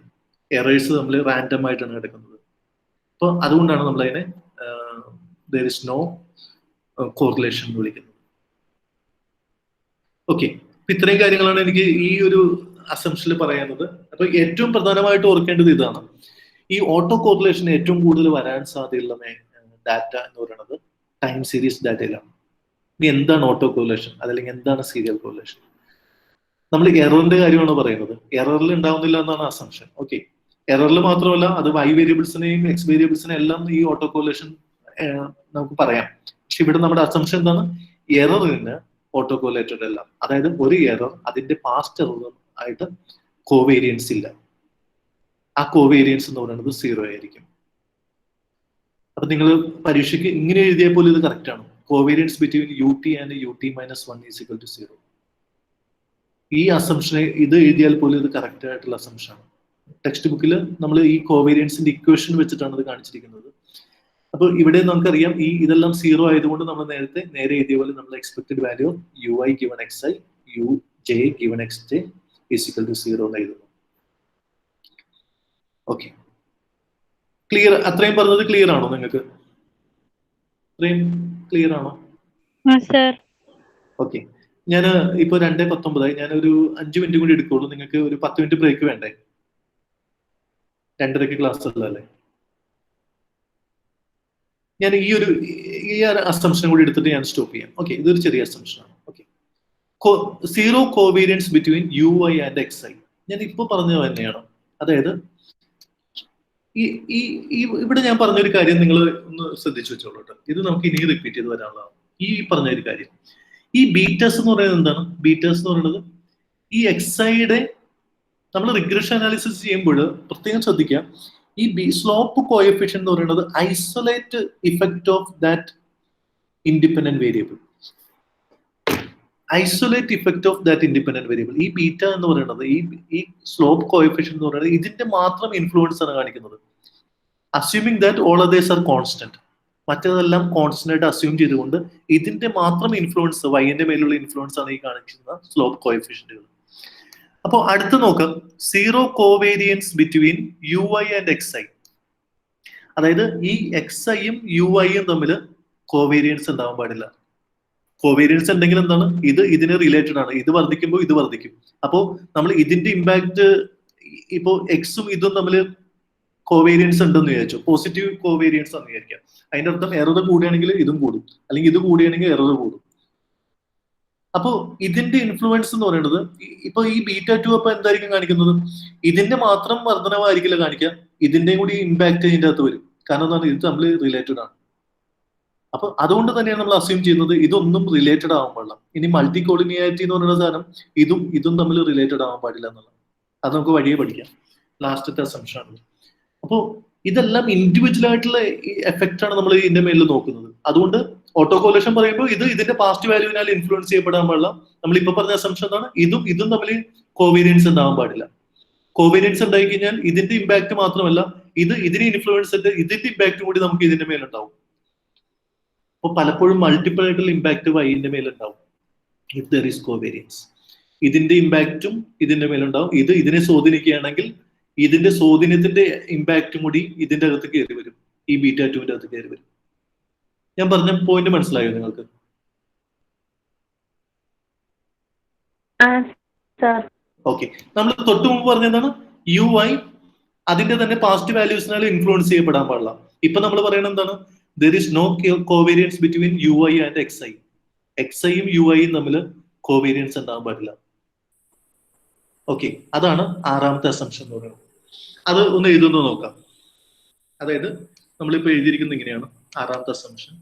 എറേഴ്സ് നമ്മൾ റാൻഡം ആയിട്ടാണ് കിടക്കുന്നത്. അപ്പോൾ അതുകൊണ്ടാണ് നമ്മൾ അതിനെ there is no correlation എന്ന് വിളിക്കുന്നത്. ഓക്കെ, ഇത്രയും കാര്യങ്ങളാണ് എനിക്ക് ഈ ഒരു അസംഷനിൽ പറയാനുള്ളത്. അപ്പൊ ഏറ്റവും പ്രധാനമായിട്ട് ഓർക്കേണ്ടത് ഇതാണ്, ഈ ഓട്ടോ കോറിലേഷൻ ഏറ്റവും കൂടുതൽ വരാൻ സാധ്യതയുള്ള ഡാറ്റ എന്ന് പറയുന്നത് ടൈം സീരീസ് ഡാറ്റയിലാണ്. ഇനി എന്താണ് ഓട്ടോ കോറിലേഷൻ, അതല്ലെങ്കിൽ എന്താണ് സീരിയൽ കോറിലേഷൻ? നമ്മൾ എററിന്റെ കാര്യമാണ് പറയുന്നത്. എററിൽ ഉണ്ടാവുന്നില്ല എന്നാണ് അസംഷൻ. ഓക്കെ, എററിൽ മാത്രമല്ല, അത് Y വേരിയബിൾസിനെയും X വേരിയബിൾസിനെയും എല്ലാം ഈ ഓട്ടോ കോറിലേഷൻ നമുക്ക് പറയാം. പക്ഷെ ഇവിടെ നമ്മുടെ അസംഷൻ എന്താണ്, എററിന് ഓട്ടോ കോറിലേറ്റഡ് അല്ല. അതായത് ഒരു എറർ അതിന്റെ പാസ്റ്റ് എറർ ആയിട്ട് കോവേരിയൻസ് ഇല്ല. ആ കോവേരിയൻസ് എന്ന് പറയുന്നത് 0 ആയിരിക്കും. അപ്പൊ നിങ്ങൾ പരീക്ഷയ്ക്ക് ഇങ്ങനെ എഴുതിയാൽ പോലും ഇത് കറക്റ്റ് ആണ്. Covariance between UT and UT - 1 is equal to 0. ഈ അസംഷനെ ഇത് എഴുതിയാൽ പോലും ഇത് കറക്റ്റ് ആയിട്ടുള്ള അസംഷൻ ആണ്. ടെക്സ്റ്റ് ബുക്കിൽ നമ്മൾ ഈ കോവേരിയൻസിന്റെ ഇക്വേഷൻ വെച്ചിട്ടാണ് ഇത് കാണിച്ചിരിക്കുന്നത്. അപ്പോൾ ഇവിടെ നമുക്കറിയാം ഇതെല്ലാം 0 ആയതുകൊണ്ട് നമ്മൾ നേരെ എഴുതിയ പോലെ നമ്മൾ expected value UI given xi UJ given xj is equal to 0 എന്ന് എഴുതുന്നു. Okay, clear? അത്രയും പറഞ്ഞത് ക്ലിയർ ആണോ നിങ്ങൾക്ക്? അത്രയും ക്ലിയർ ആണോ? ഓക്കെ, ഞാൻ ഇപ്പൊ 2:19 ഞാനൊരു 5 മിനിറ്റ് കൂടി എടുക്കുള്ളൂ. നിങ്ങൾക്ക് ഒരു 10 മിനിറ്റ് ബ്രേക്ക് വേണ്ടേ? 2:30 ക്ലാസ് ഉള്ളതല്ലേ? ഞാൻ ഈ ഒരു അസംഷൻ കൂടി എടുത്തിട്ട് ഞാൻ സ്റ്റോപ്പ് ചെയ്യാം. ഓക്കെ, ഇതൊരു ചെറിയ അസംഷനാണ്. Okay, 0 covariance between UI and xi ഞാൻ ഇപ്പൊ പറഞ്ഞത് തന്നെയാണ്. അതായത് ഇവിടെ ഞാൻ പറഞ്ഞൊരു കാര്യം നിങ്ങൾ ഒന്ന് ശ്രദ്ധിച്ചു വെച്ചോളൂ കേട്ടോ. ഇത് നമുക്ക് ഇനി റിപ്പീറ്റ് ചെയ്ത് വരാനുള്ളതാണ്. ഈ പറഞ്ഞൊരു കാര്യം, ഈ ബീറ്റസ് എന്ന് പറയുന്നത് എന്താണ്? ബീറ്റസ് എന്ന് പറയുന്നത് ഈ xiയുടെ നമ്മൾ റിഗ്രഷൻ അനാലിസിസ് ചെയ്യുമ്പോൾ പ്രത്യേകം ശ്രദ്ധിക്കുക, ഈ സ്ലോപ്പ് കോഎഫിഷ്യന്റ് എന്ന് പറയുന്നത് isolate effect of that independent variable. Isolate effect of that independent variable. ഈ ബീറ്റ എന്ന് പറയുന്നത് ഈ സ്ലോപ്പ് കോഎഫിഷ്യന്റ് എന്ന് പറയുന്നത് ഇതിന്റെ മാത്രം ഇൻഫ്ലുവൻസ് ആണ് കാണിക്കുന്നത്. Assuming that all others are constant, മറ്റേതെല്ലാം കോൺസ്റ്റന്റ് ആയിട്ട് അസ്യൂം ചെയ്തുകൊണ്ട് ഇതിന്റെ മാത്രം ഇൻഫ്ലുവൻസ്, വൈന്റെ മേലുള്ള ഇൻഫ്ലുവൻസ് ആണ് ഈ കാണിക്കുന്ന സ്ലോപ്പ് കോഎഫിഷ്യന്റുകൾ. അപ്പോൾ അടുത്ത് നോക്കാം, 0 covariance between UI and xi. അതായത് ഈ xiയും UIയും തമ്മിൽ കോവേരിയൻസ് ഉണ്ടാവാൻ പാടില്ല. കോവേരിയൻസ് ഉണ്ടെങ്കിൽ എന്താണ്? ഇതിന് റിലേറ്റഡ് ആണ്. ഇത് വർദ്ധിക്കുമ്പോൾ ഇത് വർദ്ധിക്കും. അപ്പോൾ നമ്മൾ ഇതിന്റെ ഇമ്പാക്ട് ഇപ്പോ എക്സും ഇതും തമ്മിൽ കോവേരിയൻസ് ഉണ്ടെന്ന് വിചാരിച്ചു, പോസിറ്റീവ് കോവേരിയൻസ് ആണെന്ന് വിചാരിക്കാം. അതിന്റെ അർത്ഥം എറർ കൂടുകയാണെങ്കിൽ ഇതും കൂടും, അല്ലെങ്കിൽ ഇത് കൂടുകയാണെങ്കിൽ എറർ കൂടും. അപ്പോ ഇതിന്റെ ഇൻഫ്ലുവൻസ് എന്ന് പറയുന്നത് ഇപ്പൊ ഈ β2 അപ്പൊ എന്തായിരിക്കും കാണിക്കുന്നത്? ഇതിന്റെ മാത്രം വർധനവായിരിക്കില്ല കാണിക്കുക, ഇതിന്റെയും കൂടി ഇമ്പാക്ട് ഇതിന്റെ അകത്ത് വരും. കാരണം എന്താണ്? ഇത് തമ്മിൽ റിലേറ്റഡ് ആണ്. അപ്പൊ അതുകൊണ്ട് തന്നെയാണ് നമ്മൾ അസ്യൂം ചെയ്യുന്നത് ഇതൊന്നും റിലേറ്റഡ് ആവാൻ പാടില്ല. ഇനി മൾട്ടി കോളിനിയാരിറ്റി എന്ന് പറയുന്ന സാധനം ഇതും തമ്മിൽ റിലേറ്റഡ് ആവാൻ പാടില്ല എന്നുള്ളത് അത് നമുക്ക് വഴിയെ പഠിക്കാം. ലാസ്റ്റത്തെ അസംഷൻ ആണ്. അപ്പോൾ ഇതെല്ലാം ഇൻഡിവിജ്വൽ ആയിട്ടുള്ള എഫക്റ്റ് ആണ് നമ്മൾ ഇതിന്റെ മേലിൽ നോക്കുന്നത്. അതുകൊണ്ട് ഓട്ടോ കോലേഷൻ പറയുമ്പോൾ ഇതിന്റെ പാസ്റ്റ് വാല്യൂവിനാൽ ഇൻഫ്ലുവൻസ് ചെയ്യപ്പെടാൻ പാടില്ല. നമ്മൾ ഇപ്പൊ പറഞ്ഞ അസംഷൻ എന്താണ്? ഇതും തമ്മിൽ കോവേരിയൻസ് ഉണ്ടാവാൻ പാടില്ല. കോവേരിയൻസ് ഉണ്ടായി കഴിഞ്ഞാൽ ഇതിന്റെ ഇമ്പാക്ട് മാത്രമല്ല, ഇതിനെ ഇൻഫ്ലുവൻസ് ഇതിന്റെ ഇമ്പാക്ട് കൂടി നമുക്ക് ഇതിന്റെ മേലുണ്ടാവും. അപ്പൊ പലപ്പോഴും മൾട്ടിപ്പിൾ ആയിട്ടുള്ള ഇമ്പാക്ട് വൈന്റെ മേലുണ്ടാവും ഇഫ് ദർ ഈസ് കോവേരിയൻസ്. ഇതിന്റെ ഇമ്പാക്റ്റും ഇതിന്റെ മേലുണ്ടാവും. ഇതിനെ സ്വാധീനിക്കുകയാണെങ്കിൽ ഇതിന്റെ സ്വാധീനത്തിന്റെ ഇമ്പാക്റ്റും കൂടി ഇതിന്റെ അകത്ത് കയറി വരും, ഈ β2ന്റെ അകത്ത് കയറി വരും. ഞാൻ പറഞ്ഞ പോയിന്റ് മനസ്സിലായോ നിങ്ങൾക്ക്? ഓക്കെ, നമ്മൾ തൊട്ടു മുമ്പ് പറഞ്ഞതാണ് UI അതിന്റെ തന്നെ പാസ്റ്റ് വാല്യൂസിനാൽ ഇൻഫ്ലുവൻസ് ചെയ്യപ്പെടാൻ പാടില്ല. ഇപ്പൊ നമ്മൾ പറയുന്നത് എന്താണ്? there is no covariance between UI and xi. xiയും UIയും തമ്മിൽ കോവേരിയൻസ് ഉണ്ടാവാൻ പാടില്ല. ഓക്കെ, അതാണ് ആറാമത്തെ അസംഷൻ എന്ന് പറയുന്നത്. അത് ഒന്ന് എഴുതുന്നു നോക്കാം. അതായത് നമ്മളിപ്പോ എഴുതിയിരിക്കുന്നത് ഇങ്ങനെയാണ് ആറാമത്തെ അസംഷൻ.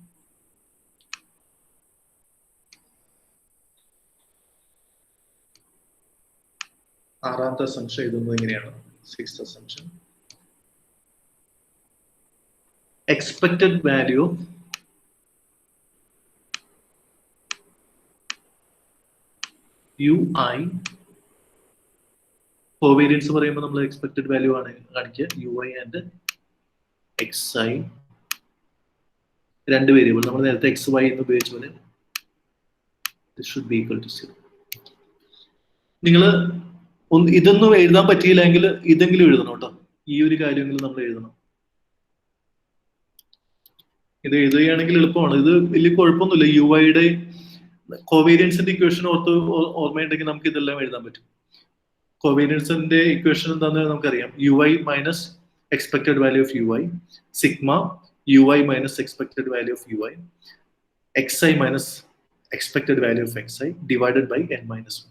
ആറാമത്തെ അസംഷൻ എഴുതുന്നത് ഇങ്ങനെയാണ്. Sixth assumption, expected value UI, covariance പറയുമ്പോൾ നമ്മൾ എക്സ്പെക്ടഡ് വാല്യൂ ആണ് കാണിക്കുക. UI ആൻഡ് xi രണ്ട് വേരിയബിൾ നമ്മൾ നേരത്തെ xy എന്ന് ഉപയോഗിച്ച പോലെ should be equal to 0. നിങ്ങൾ ഇതൊന്നും എഴുതാൻ പറ്റിയില്ലെങ്കിൽ ഇതെങ്കിലും എഴുതണം കേട്ടോ. ഈ ഒരു കാര്യമെങ്കിലും നമ്മൾ എഴുതണം. ഇത് എഴുതുകയാണെങ്കിൽ എളുപ്പമാണ്. ഇത് വലിയ കുഴപ്പമൊന്നുമില്ല. UIയുടെ കോവേരിയൻസിന്റെ ഇക്വേഷൻ ഓർമ്മയുണ്ടെങ്കിൽ നമുക്ക് ഇതെല്ലാം എഴുതാൻ പറ്റും. കോവേരിയൻസിന്റെ ഇക്വേഷൻ എന്താണെന്ന് നമുക്കറിയാം. UI minus expected value of UI, sigma UI minus expected value of UI, xi minus expected value of xi divided by n-1.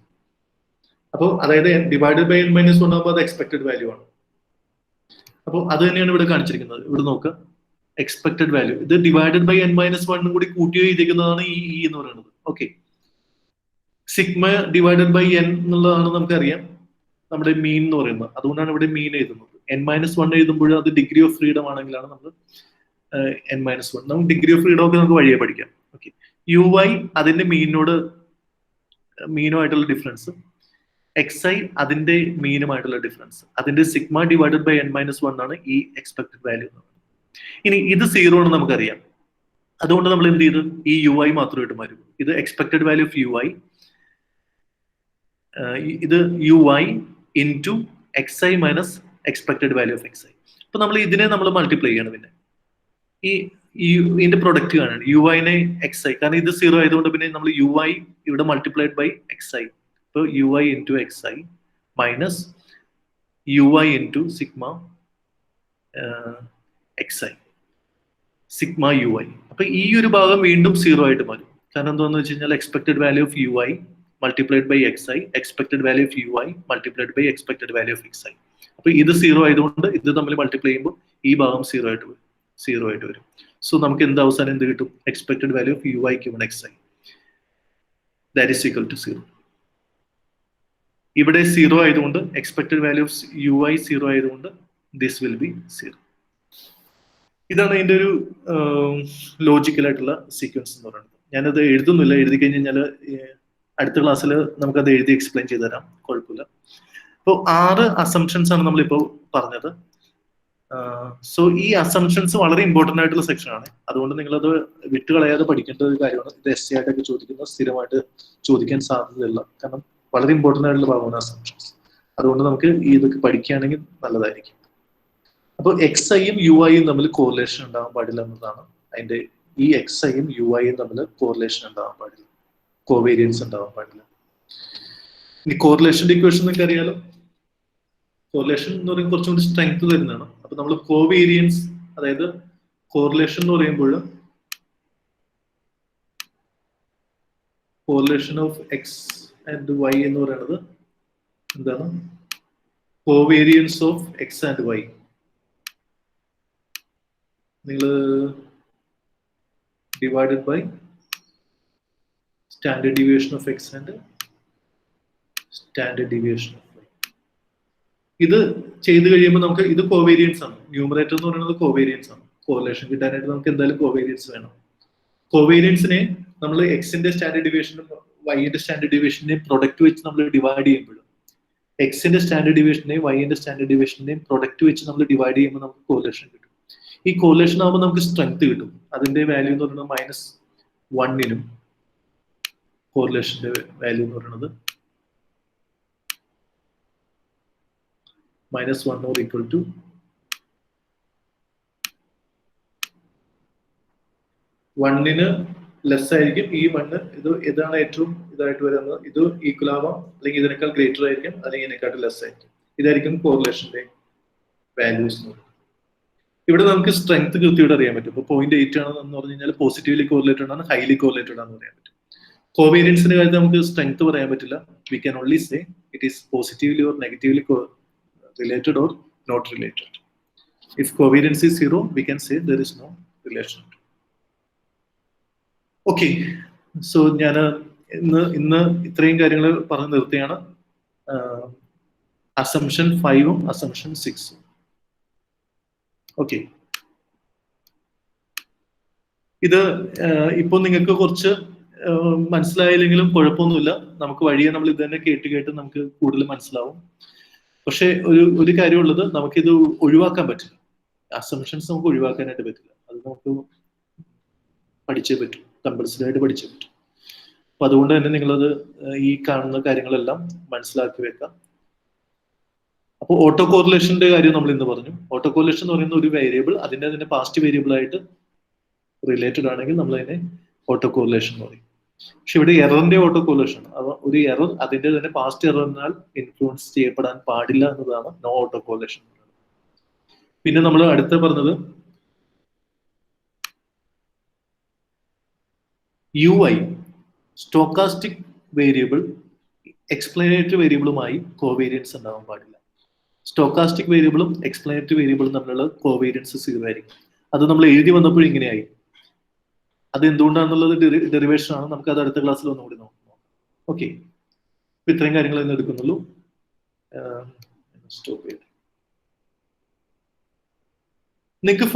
അപ്പോൾ അതായത് ഡിവൈഡഡ് ബൈ n-1 ആകുമ്പോൾ അത് എക്സ്പെക്ടഡ് വാല്യൂ ആണ്. അപ്പോൾ അത് തന്നെയാണ് ഇവിടെ കാണിച്ചിരിക്കുന്നത്. ഇവിടെ നോക്കുക, എക്സ്പെക്ടഡ് വാല്യൂ ഇത് ഡിവൈഡഡ് ബൈ n-1 കൂടി കൂട്ടി എഴുതിയിരിക്കുന്നതാണ് ഈ എന്ന് പറയുന്നത്. Okay, sigma divided by n എന്നുള്ളതാണ് നമുക്കറിയാം. നമ്മുടെ മീൻ എന്ന് പറയുന്നത്. അതുകൊണ്ടാണ് ഇവിടെ മീൻ എഴുതുന്നത്. n-1 എഴുതുമ്പോൾ അത് ഡിഗ്രി ഓഫ് ഫ്രീഡം ആണെങ്കിലാണ് നമ്മൾ n-1. നമുക്ക് ഡിഗ്രി ഓഫ് ഫ്രീഡം ഒക്കെ നമുക്ക് വഴിയെ പഠിക്കാം. ഓക്കെ, ui അതിന്റെ മീനുമായിട്ടുള്ള ഡിഫറൻസ്, xi അതിന്റെ മീനുമായിട്ടുള്ള ഡിഫറൻസ്, അതിന്റെ സിഗ്മ ഡിവൈഡഡ് ബൈ n-1 ആണ് ഈ എക്സ്പെക്ടഡ് വാല്യൂ. ഇനി ഇത് 0 ആണ് നമുക്കറിയാം. അതുകൊണ്ട് നമ്മൾ എന്ത് ചെയ്തു, ഈ ui മാത്രമായിട്ട് മാറ്റും. ഇത് എക്സ്പെക്ടഡ് വാല്യൂ ഓഫ് ui, ഇത് ui into xi minus expected value of xi. അപ്പൊ നമ്മൾ ഇതിനെ നമ്മൾ മൾട്ടിപ്ലൈ ചെയ്യണം. പിന്നെ ഇതിന്റെ പ്രൊഡക്റ്റ് കാണാണ് യുഐനെ xi, കാരണം ഇത് 0 ആയതുകൊണ്ട് പിന്നെ നമ്മൾ ui ഇവിടെ മൾട്ടിപ്ലൈഡ് ബൈ xi. ഇപ്പൊ ui into xi minus ui into sigma xi, sigma ui. അപ്പൊ ഈ ഒരു ഭാഗം വീണ്ടും 0 ആയിട്ട് മാറും. കാരണം എന്താണെന്ന് വെച്ച് കഴിഞ്ഞാൽ expected value of ui multiplied by xi, expected value of ui multiplied by expected value of xi. അപ്പൊ ഇത് 0 ആയതുകൊണ്ട് ഇത് തമ്മിൽ മൾട്ടിപ്ലൈ ചെയ്യുമ്പോൾ ഈ ഭാഗം 0 ആയിട്ട് വരും. സോ നമുക്ക് എന്ത് അവസാനം എന്ത് കിട്ടും, expected value of ui given xi that is equal to 0. ഇവിടെ 0 ആയതുകൊണ്ട് എക്സ്പെക്ടഡ് വാല്യൂ ഓഫ് ui 0 ആയതുകൊണ്ട് ദിസ് വിൽ ബി 0. ഇതാണ് അതിന്റെ ഒരു ലോജിക്കൽ ആയിട്ടുള്ള സീക്വൻസ് എന്ന് പറയുന്നത്. ഞാനത് എഴുതുന്നില്ല, എഴുതി കഴിഞ്ഞാൽ അടുത്ത ക്ലാസ്സിൽ നമുക്കത് എഴുതി എക്സ്പ്ലെയിൻ ചെയ്തു തരാം, കുഴപ്പമില്ല. അപ്പോൾ 6 അസംഷൻസ് ആണ് നമ്മളിപ്പോൾ പറഞ്ഞത്. സോ ഈ അസംഷൻസ് വളരെ ഇമ്പോർട്ടന്റ് ആയിട്ടുള്ള സെക്ഷൻ ആണ്. അതുകൊണ്ട് നിങ്ങളത് വിട്ടുകളയാതെ പഠിക്കേണ്ട ഒരു കാര്യമാണ്. ഇത് എസ് ആയിട്ടൊക്കെ ചോദിക്കുന്ന, സ്ഥിരമായിട്ട് ചോദിക്കാൻ സാധ്യതയില്ല. കാരണം വളരെ ഇമ്പോർട്ടന്റ് ആയിട്ടുള്ള ഭാഗമാണ് അസംഷൻസ്. അതുകൊണ്ട് നമുക്ക് ഇതൊക്കെ പഠിക്കുകയാണെങ്കിൽ നല്ലതായിരിക്കും. അപ്പോൾ xiയും uiയും തമ്മിൽ കോറിലേഷൻ ഉണ്ടാകാൻ പാടില്ല എന്നതാണ് അതിന്റെ. ഈ xiയും uiയും തമ്മിൽ കോറിലേഷൻ ഉണ്ടാകാൻ പാടില്ല, കോവേരിയൻസ് ഉണ്ടാകാൻ പാടില്ല. ഇനി കോറിലേഷന്റെ ഇക്വേഷൻ നിങ്ങൾക്ക് അറിയാലോ. കോറിലേഷൻ എന്ന് പറയുമ്പോൾ കുറച്ചും കൂടി സ്ട്രെങ്ത് തരുന്നതാണ്. അപ്പൊ നമ്മൾ കോവേരിയൻസ്, അതായത് കോറിലേഷൻ എന്ന് പറയുമ്പോൾ correlation of x and y എന്ന് പറയുന്നത് എന്താണ്, covariance of x and y. നിങ്ങൾ divided by standard deviation of x and standard deviation of y. ഇത് ചെയ്ത് കഴിയുമ്പോൾ നമുക്ക് ഇത് കോവേരിയൻസ് ആണ്. ന്യൂമറേറ്റർ എന്ന് പറയുന്നത് കോവേരിയൻസ് ആണ്. കോറിലേഷൻ കിട്ടാനായിട്ട് നമുക്ക് എന്തായാലും കോവേരിയൻസ് വേണം. കോവേരിയൻസിനെ നമ്മൾ എക്സിന്റെ സ്റ്റാൻഡേർഡ് ഡിവിയേഷനും വൈയുടെ സ്റ്റാൻഡേർഡ് ഡിവിയേഷനെയും പ്രൊഡക്റ്റ് വെച്ച് നമ്മൾ ഡിവൈഡ് ചെയ്യുമ്പോഴും, എക്സിന്റെ സ്റ്റാൻഡേർഡ് ഡിവിയേഷനെയും വൈന്റെ സ്റ്റാൻഡേർഡ് ഡിവിയേഷനെയും പ്രൊഡക്റ്റ് വെച്ച് നമ്മൾ ഡിവൈഡ് ചെയ്യുമ്പോൾ നമുക്ക് കോറിലേഷൻ കിട്ടും. ഈ കോറിലേഷൻ ആകുമ്പോൾ നമുക്ക് സ്ട്രെങ്ത് കിട്ടും. അതിന്റെ വാല്യൂ എന്ന് പറയുന്നത് -1നും കോറിലേഷന്റെ വാല്യൂ എന്ന് പറയുന്നത് -1 or equal to ന് ലെസ് ആയിരിക്കും. ഈ 1 ഇതാണ് ഏറ്റവും ഇതായിട്ട് വരുന്നത്. ഇത് ഈക്വൽ ആവാം, അല്ലെങ്കിൽ ഇതിനേക്കാൾ ഗ്രേറ്റർ ആയിരിക്കും, അല്ലെങ്കിൽ ഇതിനെക്കാട്ടും ലെസ് ആയിരിക്കും. ഇതായിരിക്കും കോറിലേഷന്റെ വാല്യൂസ് എന്ന് പറയുന്നത്. ഇവിടെ നമുക്ക് സ്ട്രെങ്ത് കൃത്യമായിട്ട് അറിയാൻ പറ്റും. ഇപ്പോൾ 0.8 ആണെന്ന് പറഞ്ഞു കഴിഞ്ഞാൽ പോസിറ്റീവ്ലി കോറിലേറ്റഡ് ആണ്, ഹൈലി കോറിലേറ്റഡ് ആണെന്ന് പറയാൻ പറ്റും. കോവേരിയൻസിന്റെ കാര്യത്തിൽ നമുക്ക് സ്ട്രെങ്ത് പറയാൻ പറ്റില്ല. We can only say it is positively or negatively related or not related. If covariance is 0, we can say there is no relation. Okay, so ഞാൻ ഇന്ന് ഇത്രയും കാര്യങ്ങൾ പറഞ്ഞു നിർത്തിയാണ്. അസംഷൻ 5ഉം അസംഷൻ 6ഉം. ഓക്കെ, ഇത് ഇപ്പൊ നിങ്ങൾക്ക് കുറച്ച് മനസ്സിലായില്ലെങ്കിലും കുഴപ്പമൊന്നുമില്ല. നമുക്ക് വഴിയെ നമ്മൾ ഇത് തന്നെ കേട്ട് നമുക്ക് കൂടുതൽ മനസ്സിലാവും. പക്ഷെ ഒരു കാര്യമുള്ളത്, നമുക്കിത് ഒഴിവാക്കാൻ പറ്റില്ല. അസംഷൻസ് നമുക്ക് ഒഴിവാക്കാനായിട്ട് പറ്റില്ല. അത് നമുക്ക് പഠിച്ചേ പറ്റും, കമ്പൽസറി ആയിട്ട് പഠിച്ചേ പറ്റും. അപ്പൊ അതുകൊണ്ട് തന്നെ നിങ്ങളത് ഈ കാണുന്ന കാര്യങ്ങളെല്ലാം മനസ്സിലാക്കി വെക്കാം. അപ്പോൾ ഓട്ടോ കോറിലേഷന്റെ കാര്യം നമ്മൾ ഇന്ന് പറഞ്ഞു. ഓട്ടോ കോറിലേഷൻ എന്ന് പറയുന്ന ഒരു വേരിയബിൾ അതിന്റെ പാസ്റ്റ് വേരിയബിൾ ആയിട്ട് റിലേറ്റഡ് ആണെങ്കിൽ നമ്മൾ അതിനെ ഓട്ടോ കോറിലേഷൻ എന്ന് പറയും. പക്ഷെ ഇവിടെ എററിന്റെ ഓട്ടോ കോറിലേഷൻ ആണ്. അപ്പൊ ഒരു എറർ അതിന്റെ തന്നെ പാസ്റ്റ് എററിനാൽ ഇൻഫ്ലുവൻസ് ചെയ്യപ്പെടാൻ പാടില്ല എന്നതാണ് നോ ഓട്ടോ കോറിലേഷൻ. പിന്നെ നമ്മൾ അടുത്ത പറഞ്ഞത് ui, സ്റ്റോക്കാസ്റ്റിക് വേരിയബിൾ എക്സ്പ്ലനേറ്ററി വേരിയബിളുമായി കോവേരിയൻസ് ഉണ്ടാവാൻ പാടില്ല. സ്റ്റോക്കാസ്റ്റിക് വേരിയബിളും എക്സ്പ്ലനേറ്ററി വേരിയബിളും തമ്മിലുള്ള കോവേരിയൻസ് 0 ആയിരിക്കും. അത് നമ്മൾ എഴുതി വന്നപ്പോൾ ഇങ്ങനെയായി. അത് എന്തുകൊണ്ടാണെന്നുള്ളത് ഡെറിവേഷൻ ആണ്. നമുക്ക് അത് അടുത്ത ക്ലാസ്സിൽ ഒന്നുകൂടി നോക്കാം. ഓക്കെ, ഇത്രയും കാര്യങ്ങൾ ഇന്ന് എടുക്കുന്നുള്ളൂ. സ്റ്റോപ്പ് ചെയ്ത് നിങ്ങൾക്ക്